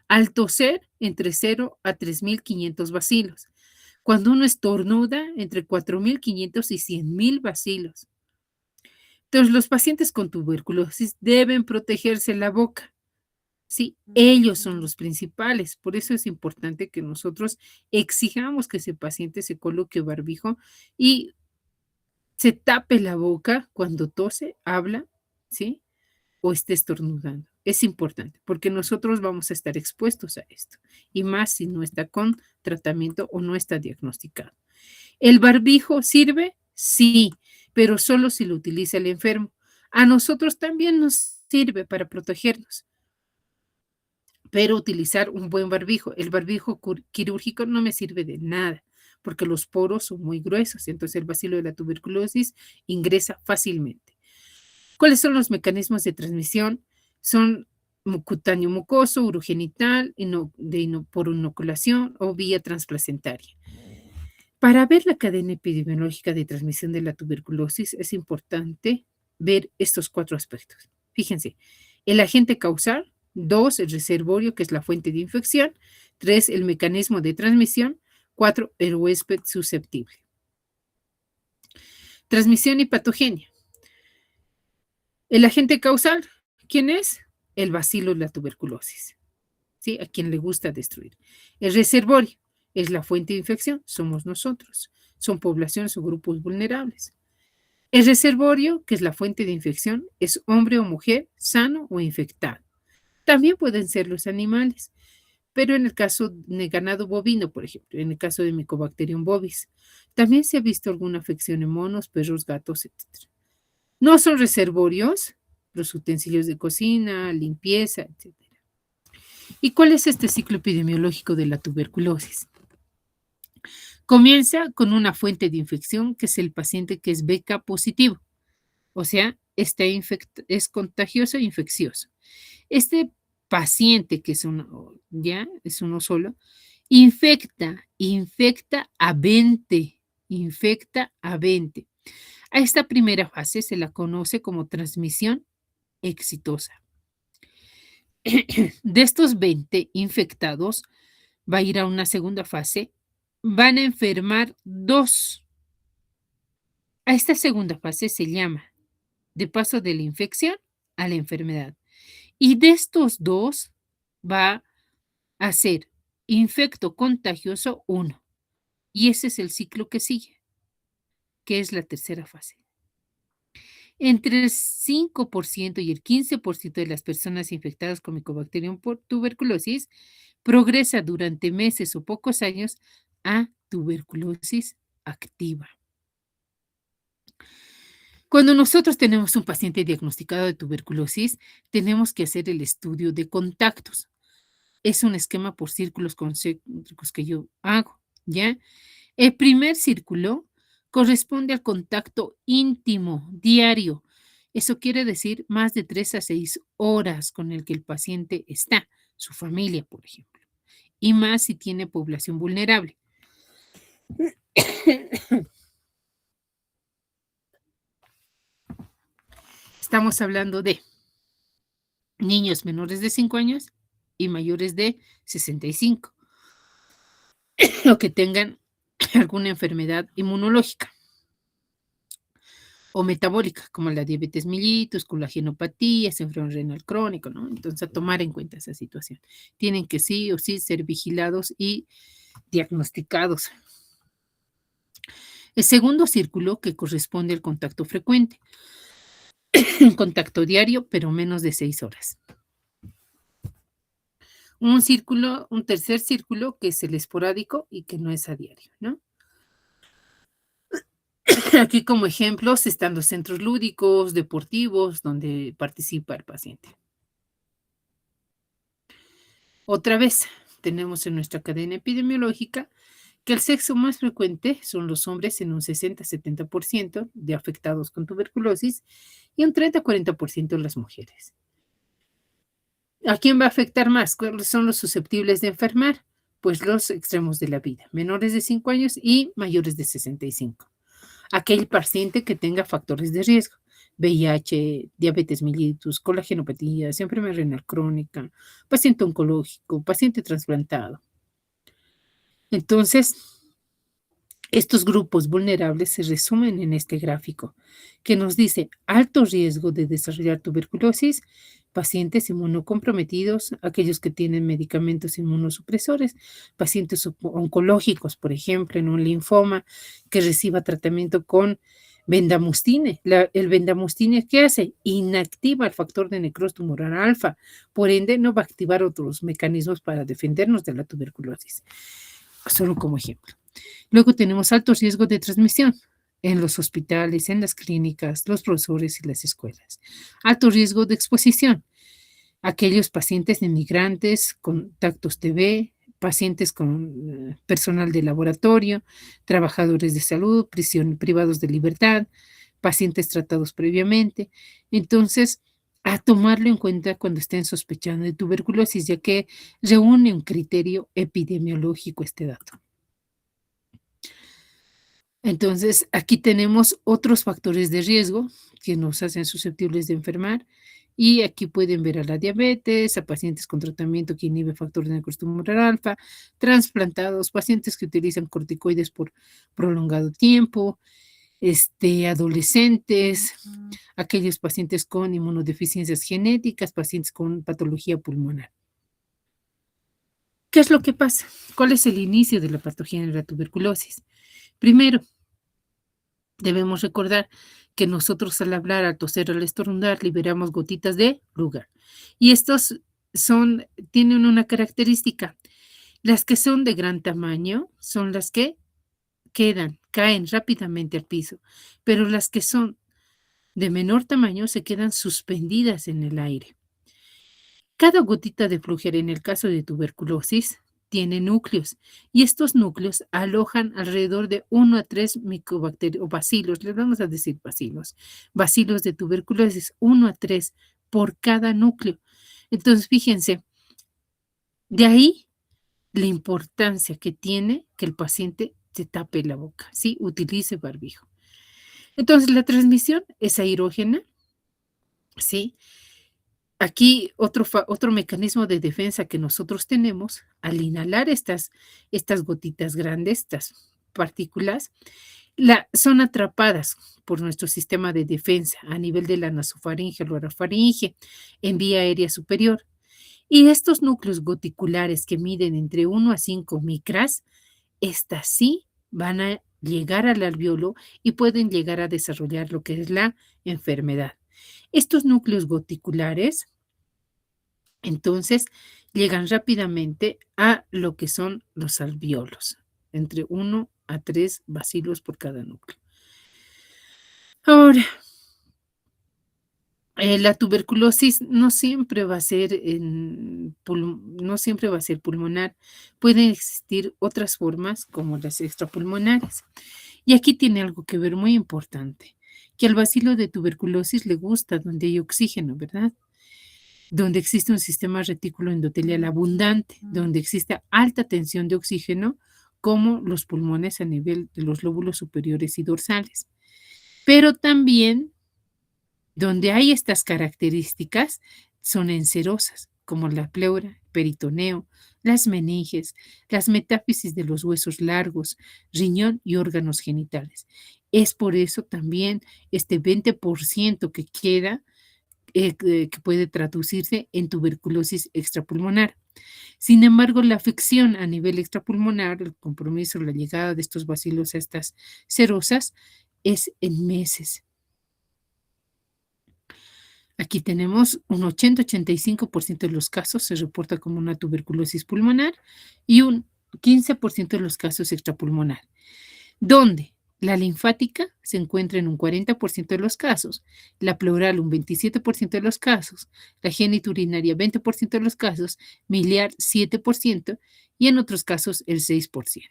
[SPEAKER 1] Al toser, entre 0 a 3.500 bacilos. Cuando uno estornuda, entre 4.500 y 100.000 bacilos. Entonces, los pacientes con tuberculosis deben protegerse la boca. Sí, ellos son los principales. Por eso es importante que nosotros exijamos que ese paciente se coloque barbijo y se tape la boca cuando tose, habla ¿sí? O esté estornudando. Es importante porque nosotros vamos a estar expuestos a esto y más si no está con tratamiento o no está diagnosticado. ¿El barbijo sirve? Sí, pero solo si lo utiliza el enfermo. A nosotros también nos sirve para protegernos, pero utilizar un buen barbijo. El barbijo quirúrgico no me sirve de nada porque los poros son muy gruesos, entonces el bacilo de la tuberculosis ingresa fácilmente. ¿Cuáles son los mecanismos de transmisión? Son cutáneo mucoso, urogenital, por inoculación o vía transplacentaria. Para ver la cadena epidemiológica de transmisión de la tuberculosis es importante ver estos 4 aspectos. Fíjense, el agente causal, 2, el reservorio, que es la fuente de infección, 3, el mecanismo de transmisión, 4, el huésped susceptible. Transmisión y patogenia. El agente causal, ¿quién es? El bacilo de la tuberculosis, ¿sí? A quien le gusta destruir. El reservorio es la fuente de infección, somos nosotros. Son poblaciones o grupos vulnerables. El reservorio, que es la fuente de infección, es hombre o mujer, sano o infectado. También pueden ser los animales, pero en el caso de ganado bovino, por ejemplo, en el caso de Mycobacterium bovis, también se ha visto alguna afección en monos, perros, gatos, etc. No son reservorios los utensilios de cocina, limpieza, etc. ¿Y cuál es este ciclo epidemiológico de la tuberculosis? Comienza con una fuente de infección que es el paciente que es BK positivo, o sea, es contagioso e infeccioso. Este paciente, que es es uno solo, infecta a 20, infecta a 20. A esta primera fase se la conoce como transmisión exitosa. De estos 20 infectados, va a ir a una segunda fase, van a enfermar 2. A esta segunda fase se llama de paso de la infección a la enfermedad. Y de estos 2 va a ser infecto contagioso 1. Y ese es el ciclo que sigue, que es la tercera fase. Entre el 5% y el 15% de las personas infectadas con Mycobacterium por tuberculosis progresa durante meses o pocos años a tuberculosis activa. Cuando nosotros tenemos un paciente diagnosticado de tuberculosis, tenemos que hacer el estudio de contactos. Es un esquema por círculos concéntricos que yo hago, ¿ya? El primer círculo corresponde al contacto íntimo, diario. Eso quiere decir más de 3 a 6 horas con el que el paciente está, su familia, por ejemplo, y más si tiene población vulnerable. Estamos hablando de niños menores de 5 años y mayores de 65, o que tengan alguna enfermedad inmunológica o metabólica, como la diabetes mellitus, colagenopatía, síndrome renal crónico, ¿no? Entonces, a tomar en cuenta esa situación. Tienen que sí o sí ser vigilados y diagnosticados. El segundo círculo, que corresponde al contacto frecuente, un contacto diario, pero menos de 6 horas. Un tercer círculo, que es el esporádico y que no es a diario, ¿no? Aquí como ejemplos están los centros lúdicos, deportivos, donde participa el paciente. Otra vez, tenemos en nuestra cadena epidemiológica que el sexo más frecuente son los hombres en un 60-70% de afectados con tuberculosis y un 30-40% las mujeres. ¿A quién va a afectar más? ¿Cuáles son los susceptibles de enfermar? Pues los extremos de la vida, menores de 5 años y mayores de 65. Aquel paciente que tenga factores de riesgo, VIH, diabetes mellitus, colagenopatía, enfermedad renal crónica, paciente oncológico, paciente trasplantado. Entonces, estos grupos vulnerables se resumen en este gráfico que nos dice alto riesgo de desarrollar tuberculosis, pacientes inmunocomprometidos, aquellos que tienen medicamentos inmunosupresores, pacientes oncológicos, por ejemplo, en un linfoma que reciba tratamiento con Bendamustine. El bendamustine, ¿qué hace? Inactiva el factor de necrosis tumoral alfa, por ende no va a activar otros mecanismos para defendernos de la tuberculosis. Solo como ejemplo. Luego tenemos alto riesgo de transmisión en los hospitales, en las clínicas, los profesores y las escuelas. Alto riesgo de exposición. Aquellos pacientes de migrantes, contactos TB, pacientes con personal de laboratorio, trabajadores de salud, privados de libertad, pacientes tratados previamente. Entonces, a tomarlo en cuenta cuando estén sospechando de tuberculosis, ya que reúne un criterio epidemiológico este dato. Entonces, aquí tenemos otros factores de riesgo que nos hacen susceptibles de enfermar. Y aquí pueden ver a la diabetes, a pacientes con tratamiento que inhibe factor de necrosis tumoral alfa, trasplantados, pacientes que utilizan corticoides por prolongado tiempo, adolescentes, aquellos pacientes con inmunodeficiencias genéticas, pacientes con patología pulmonar. ¿Qué es lo que pasa? ¿Cuál es el inicio de la patogenia de la tuberculosis? Primero, debemos recordar que nosotros al hablar, al toser, al estornudar, liberamos gotitas de Lugar. Y estos tienen una característica. Las que son de gran tamaño son las que caen rápidamente al piso, pero las que son de menor tamaño se quedan suspendidas en el aire. Cada gotita de flúor en el caso de tuberculosis tiene núcleos y estos núcleos alojan alrededor de 1 a 3 micobacterias o bacilos, les vamos a decir bacilos de tuberculosis, 1 a 3 por cada núcleo. Entonces, fíjense, de ahí la importancia que tiene que el paciente se tape la boca, ¿sí? Utilice barbijo. Entonces, la transmisión es aerógena, ¿sí? Aquí otro mecanismo de defensa que nosotros tenemos al inhalar estas gotitas grandes, estas partículas, son atrapadas por nuestro sistema de defensa a nivel de la nasofaringe o orofaringe en vía aérea superior. Y estos núcleos goticulares que miden entre 1 a 5 micras, estas sí van a llegar al alveolo y pueden llegar a desarrollar lo que es la enfermedad. Estos núcleos goticulares, entonces, llegan rápidamente a lo que son los alveolos, entre 1 a 3 bacilos por cada núcleo. Ahora, la tuberculosis no siempre va a ser pulmonar. Pueden existir otras formas como las extrapulmonares. Y aquí tiene algo que ver muy importante, que al bacilo de tuberculosis le gusta donde hay oxígeno, ¿verdad? Donde existe un sistema retículo endotelial abundante, donde existe alta tensión de oxígeno, como los pulmones a nivel de los lóbulos superiores y dorsales. Pero también donde hay estas características son encerosas, como la pleura, peritoneo, las meninges, las metáfisis de los huesos largos, riñón y órganos genitales. Es por eso también este 20% que queda, que puede traducirse en tuberculosis extrapulmonar. Sin embargo, la afección a nivel extrapulmonar, el compromiso, la llegada de estos bacilos a estas cerosas, es en meses. Aquí tenemos un 80-85% de los casos se reporta como una tuberculosis pulmonar y un 15% de los casos extrapulmonar, donde la linfática se encuentra en un 40% de los casos, la pleural un 27% de los casos, la genitourinaria 20% de los casos, miliar 7% y en otros casos el 6%.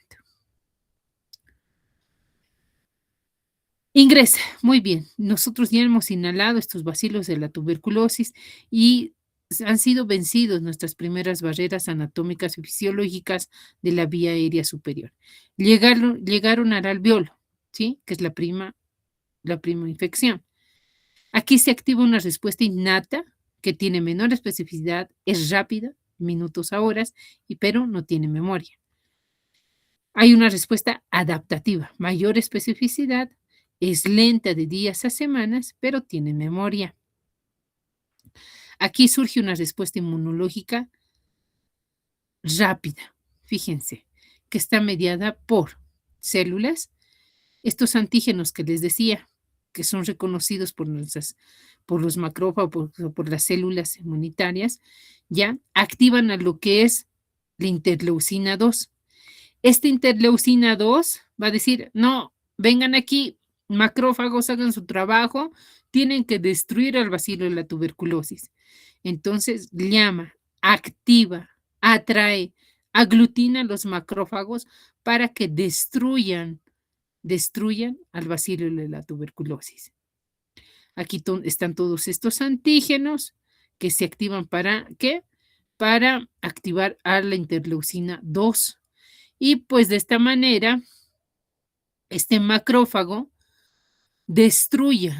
[SPEAKER 1] Ingresa, muy bien. Nosotros ya hemos inhalado estos bacilos de la tuberculosis y han sido vencidos nuestras primeras barreras anatómicas y fisiológicas de la vía aérea superior. Llegaron al alveolo, ¿sí? Que es la prima infección. Aquí se activa una respuesta innata que tiene menor especificidad, es rápida, minutos a horas, pero no tiene memoria. Hay una respuesta adaptativa, mayor especificidad, es lenta de días a semanas, pero tiene memoria. Aquí surge una respuesta inmunológica rápida, fíjense, que está mediada por células, estos antígenos que les decía, que son reconocidos por los macrófagos, por las células inmunitarias, ya activan a lo que es la interleucina 2. Esta interleucina 2 va a decir, no, vengan aquí, macrófagos, hagan su trabajo, tienen que destruir al bacilo de la tuberculosis. Entonces, llama, activa, atrae, aglutina a los macrófagos para que destruyan al bacilo de la tuberculosis. Aquí están todos estos antígenos que se activan para, ¿qué? Para activar a la interleucina 2. Y pues de esta manera, este macrófago destruye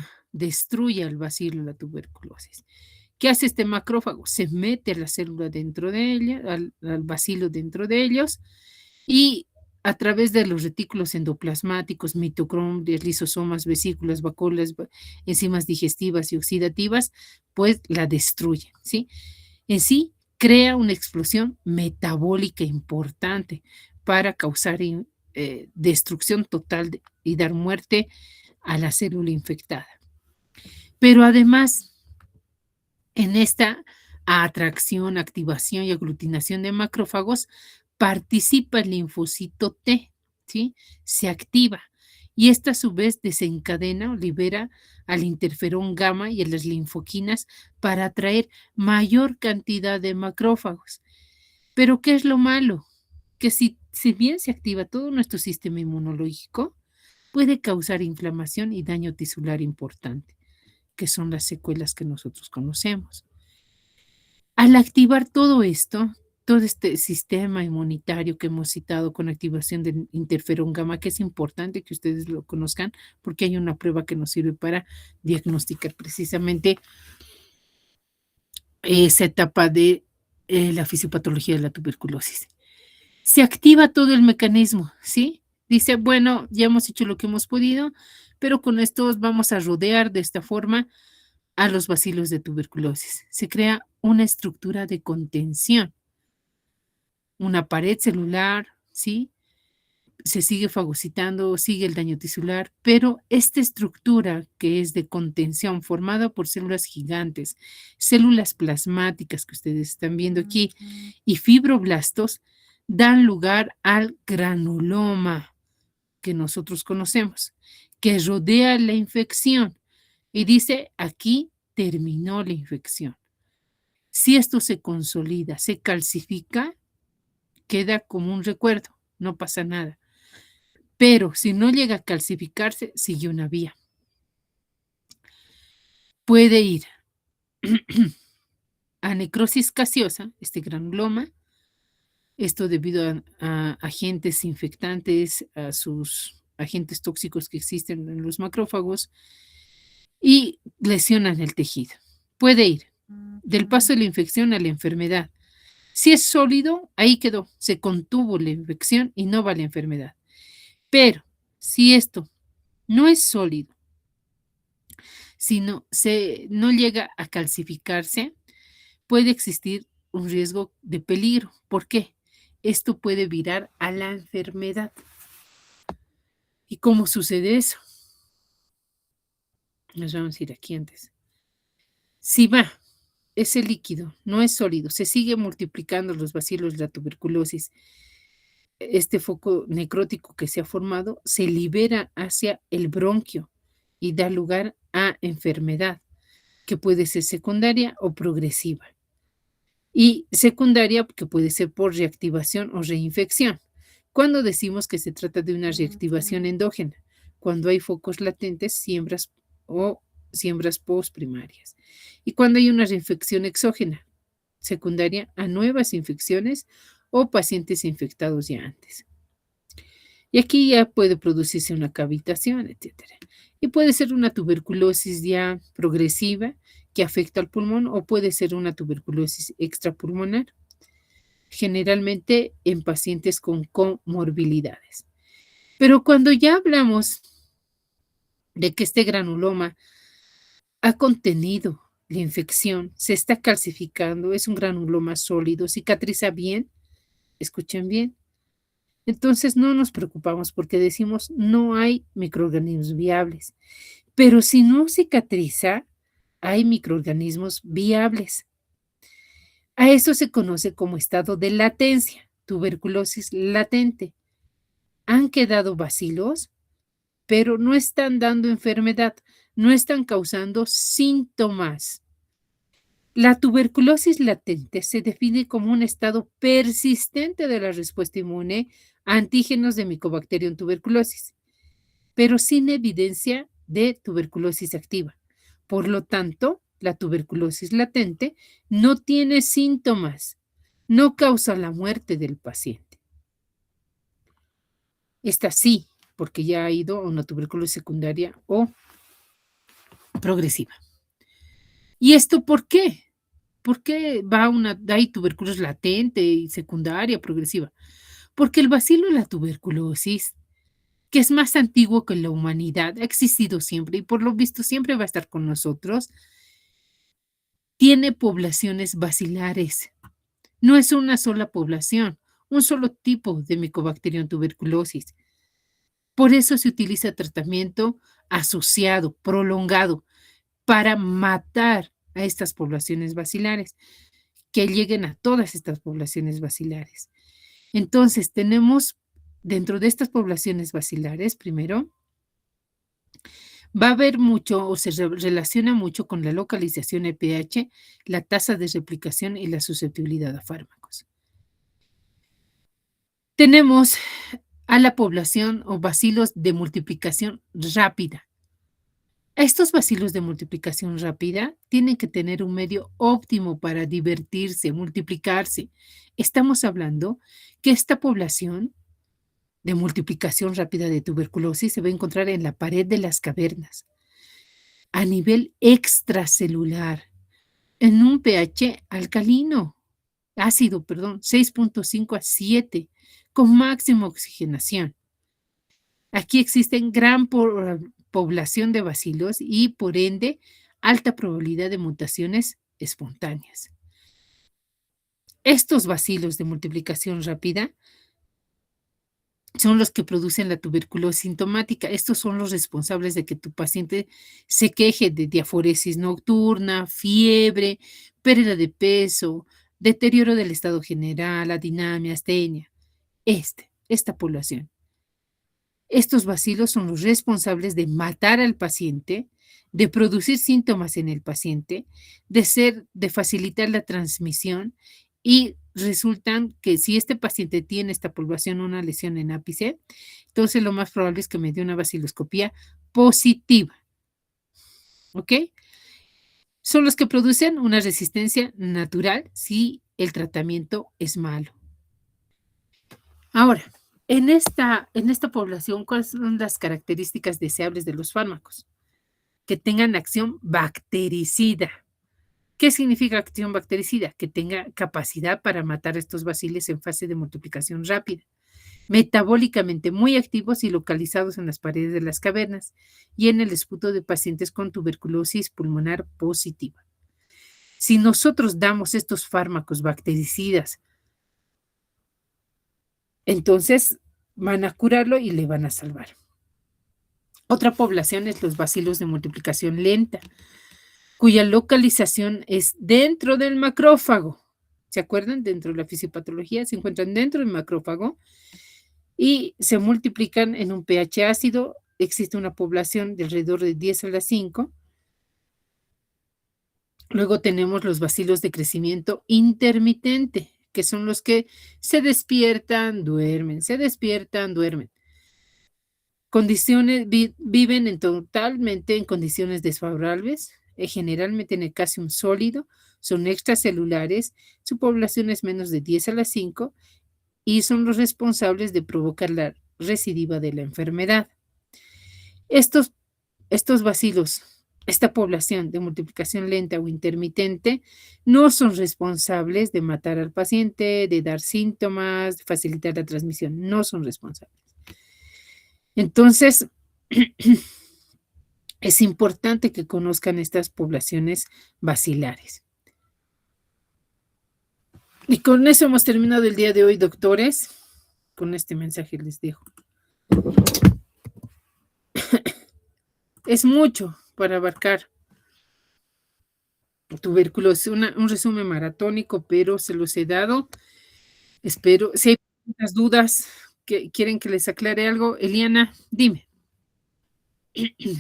[SPEAKER 1] al bacilo de la tuberculosis. ¿Qué hace este macrófago? Se mete a la célula dentro de ella, al bacilo dentro de ellos, y a través de los retículos endoplasmáticos, mitocondrias, lisosomas, vesículas, vacuolas, enzimas digestivas y oxidativas, pues la destruyen, ¿sí? En sí, crea una explosión metabólica importante para causar destrucción total y dar muerte a la célula infectada. Pero además, en esta atracción, activación y aglutinación de macrófagos, participa el linfocito T, ¿sí? Se activa y esta a su vez desencadena o libera al interferón gamma y a las linfoquinas para atraer mayor cantidad de macrófagos. Pero ¿qué es lo malo? Que si bien se activa todo nuestro sistema inmunológico, puede causar inflamación y daño tisular importante, que son las secuelas que nosotros conocemos. Al activar todo esto, todo este sistema inmunitario que hemos citado con activación del interferón gamma, que es importante que ustedes lo conozcan, porque hay una prueba que nos sirve para diagnosticar precisamente esa etapa de la fisiopatología de la tuberculosis. Se activa todo el mecanismo, ¿sí? Dice, bueno, ya hemos hecho lo que hemos podido, pero con esto vamos a rodear de esta forma a los bacilos de tuberculosis. Se crea una estructura de contención, una pared celular, ¿sí? Se sigue fagocitando, sigue el daño tisular, pero esta estructura que es de contención formada por células gigantes, células plasmáticas que ustedes están viendo aquí y fibroblastos, dan lugar al granuloma que nosotros conocemos, que rodea la infección y dice, aquí terminó la infección. Si esto se consolida, se calcifica, queda como un recuerdo, no pasa nada. Pero si no llega a calcificarse, sigue una vía. Puede ir a necrosis gaseosa, este granuloma, esto debido a agentes infectantes, a sus agentes tóxicos que existen en los macrófagos y lesionan el tejido. Puede ir del paso de la infección a la enfermedad. Si es sólido, ahí quedó, se contuvo la infección y no va a la enfermedad. Pero si esto no es sólido, si no llega a calcificarse, puede existir un riesgo de peligro. ¿Por qué? Esto puede virar a la enfermedad. ¿Y cómo sucede eso? Nos vamos a ir aquí antes. Si va ese líquido, no es sólido, se sigue multiplicando los bacilos de la tuberculosis, este foco necrótico que se ha formado se libera hacia el bronquio y da lugar a enfermedad, que puede ser secundaria o progresiva. Y secundaria que puede ser por reactivación o reinfección. Cuando decimos que se trata de una reactivación endógena, cuando hay focos latentes, siembras postprimarias. Y cuando hay una reinfección exógena, secundaria a nuevas infecciones o pacientes infectados ya antes. Y aquí ya puede producirse una cavitación, etcétera. Y puede ser una tuberculosis ya progresiva que afecta al pulmón o puede ser una tuberculosis extrapulmonar, generalmente en pacientes con comorbilidades. Pero cuando ya hablamos de que este granuloma ha contenido la infección, se está calcificando, es un granuloma sólido, cicatriza bien, escuchen bien, entonces no nos preocupamos porque decimos no hay microorganismos viables. Pero si no cicatriza, hay microorganismos viables. A eso se conoce como estado de latencia, tuberculosis latente. Han quedado bacilos, pero no están dando enfermedad, no están causando síntomas. La tuberculosis latente se define como un estado persistente de la respuesta inmune a antígenos de Mycobacterium tuberculosis, pero sin evidencia de tuberculosis activa. Por lo tanto, la tuberculosis latente no tiene síntomas, no causa la muerte del paciente. Esta sí, porque ya ha ido a una tuberculosis secundaria o progresiva. ¿Y esto por qué? ¿Por qué hay tuberculosis latente y secundaria, progresiva? Porque el bacilo de la tuberculosis, que es más antiguo que la humanidad, ha existido siempre y por lo visto siempre va a estar con nosotros, tiene poblaciones bacilares. No es una sola población, un solo tipo de Mycobacterium tuberculosis. Por eso se utiliza tratamiento asociado, prolongado, para matar a estas poblaciones bacilares, que lleguen a todas estas poblaciones bacilares. Entonces, tenemos dentro de estas poblaciones bacilares, primero, va a haber mucho o se relaciona mucho con la localización de pH, la tasa de replicación y la susceptibilidad a fármacos. Tenemos a la población o bacilos de multiplicación rápida. Estos bacilos de multiplicación rápida tienen que tener un medio óptimo para divertirse, multiplicarse. Estamos hablando que esta población de multiplicación rápida de tuberculosis se va a encontrar en la pared de las cavernas, a nivel extracelular, en un pH ácido, 6.5 a 7, con máxima oxigenación. Aquí existen gran población de bacilos y, por ende, alta probabilidad de mutaciones espontáneas. Estos bacilos de multiplicación rápida son los que producen la tuberculosis sintomática. Estos son los responsables de que tu paciente se queje de diaforesis nocturna, fiebre, pérdida de peso, deterioro del estado general, adinamia, astenia. Esta población. Estos bacilos son los responsables de matar al paciente, de producir síntomas en el paciente, de facilitar la transmisión y resultan que si este paciente tiene esta población una lesión en ápice, entonces lo más probable es que me dé una baciloscopía positiva. ¿Ok? Son los que producen una resistencia natural si el tratamiento es malo. Ahora, en esta población, ¿cuáles son las características deseables de los fármacos? Que tengan acción bactericida. ¿Qué significa acción bactericida? Que tenga capacidad para matar estos bacilos en fase de multiplicación rápida. Metabólicamente muy activos y localizados en las paredes de las cavernas y en el esputo de pacientes con tuberculosis pulmonar positiva. Si nosotros damos estos fármacos bactericidas, entonces van a curarlo y le van a salvar. Otra población es los bacilos de multiplicación lenta, cuya localización es dentro del macrófago. ¿Se acuerdan? Dentro de la fisiopatología se encuentran dentro del macrófago y se multiplican en un pH ácido. Existe una población de alrededor de 10 a la 5. Luego tenemos los bacilos de crecimiento intermitente, que son los que se despiertan, duermen, se despiertan, duermen. Viven totalmente en condiciones desfavorables, generalmente en el calcium sólido, son extracelulares, su población es menos de 10 a la 5 y son los responsables de provocar la recidiva de la enfermedad. Estos bacilos, esta población de multiplicación lenta o intermitente, no son responsables de matar al paciente, de dar síntomas, de facilitar la transmisión, no son responsables. Entonces, es importante que conozcan estas poblaciones bacilares. Y con eso hemos terminado el día de hoy, doctores. Con este mensaje les dejo. Es mucho para abarcar tuberculosis. Un resumen maratónico, pero se los he dado. Espero, si hay algunas dudas que quieren que les aclare algo, Eliana, dime.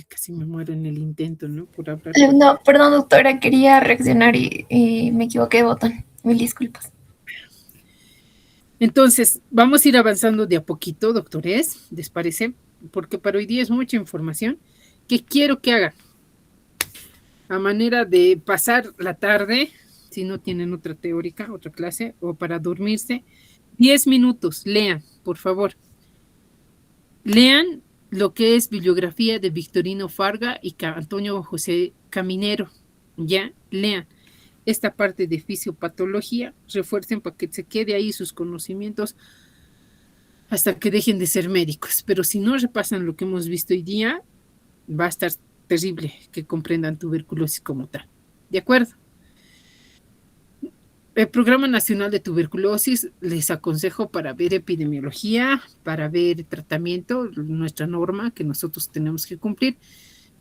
[SPEAKER 1] Casi me muero en el intento, ¿no? Por hablar.
[SPEAKER 2] No, perdón, doctora, quería reaccionar y me equivoqué de botón. Mil disculpas.
[SPEAKER 1] Entonces, vamos a ir avanzando de a poquito, doctores, ¿les parece? Porque para hoy día es mucha información que quiero que hagan. A manera de pasar la tarde, si no tienen otra teórica, otra clase, o para dormirse, 10 minutos, lean, por favor. Lean lo que es bibliografía de Victorino Farga y Antonio José Caminero. Ya, lean esta parte de fisiopatología, refuercen para que se quede ahí sus conocimientos hasta que dejen de ser médicos. Pero si no repasan lo que hemos visto hoy día, va a estar terrible que comprendan tuberculosis como tal. ¿De acuerdo? El Programa Nacional de Tuberculosis les aconsejo para ver epidemiología, para ver tratamiento, nuestra norma que nosotros tenemos que cumplir,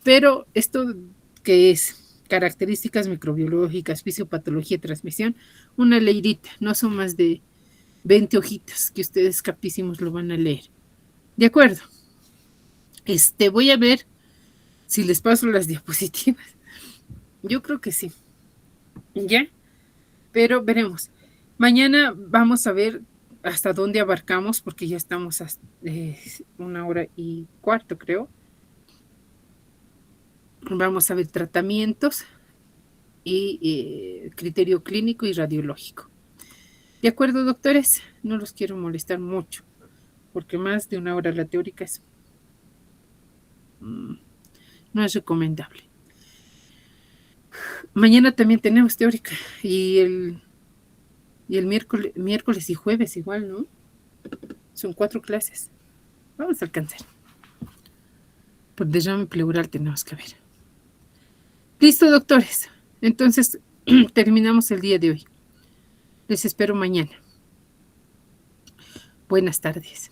[SPEAKER 1] pero esto que es características microbiológicas, fisiopatología, transmisión, una leidita, no son más de 20 hojitas que ustedes capísimos lo van a leer. ¿De acuerdo? Voy a ver si les paso las diapositivas. Yo creo que sí. ¿Ya? Pero veremos. Mañana vamos a ver hasta dónde abarcamos, porque ya estamos a 1:15, creo. Vamos a ver tratamientos y criterio clínico y radiológico. ¿De acuerdo, doctores? No los quiero molestar mucho, porque más de 1 hora la teórica no es recomendable. Mañana también tenemos teórica y el miércoles y jueves igual, ¿no? Son 4 clases. Vamos a alcanzar. Por derrame pleural tenemos que ver. Listo, doctores. Entonces, terminamos el día de hoy. Les espero mañana. Buenas tardes.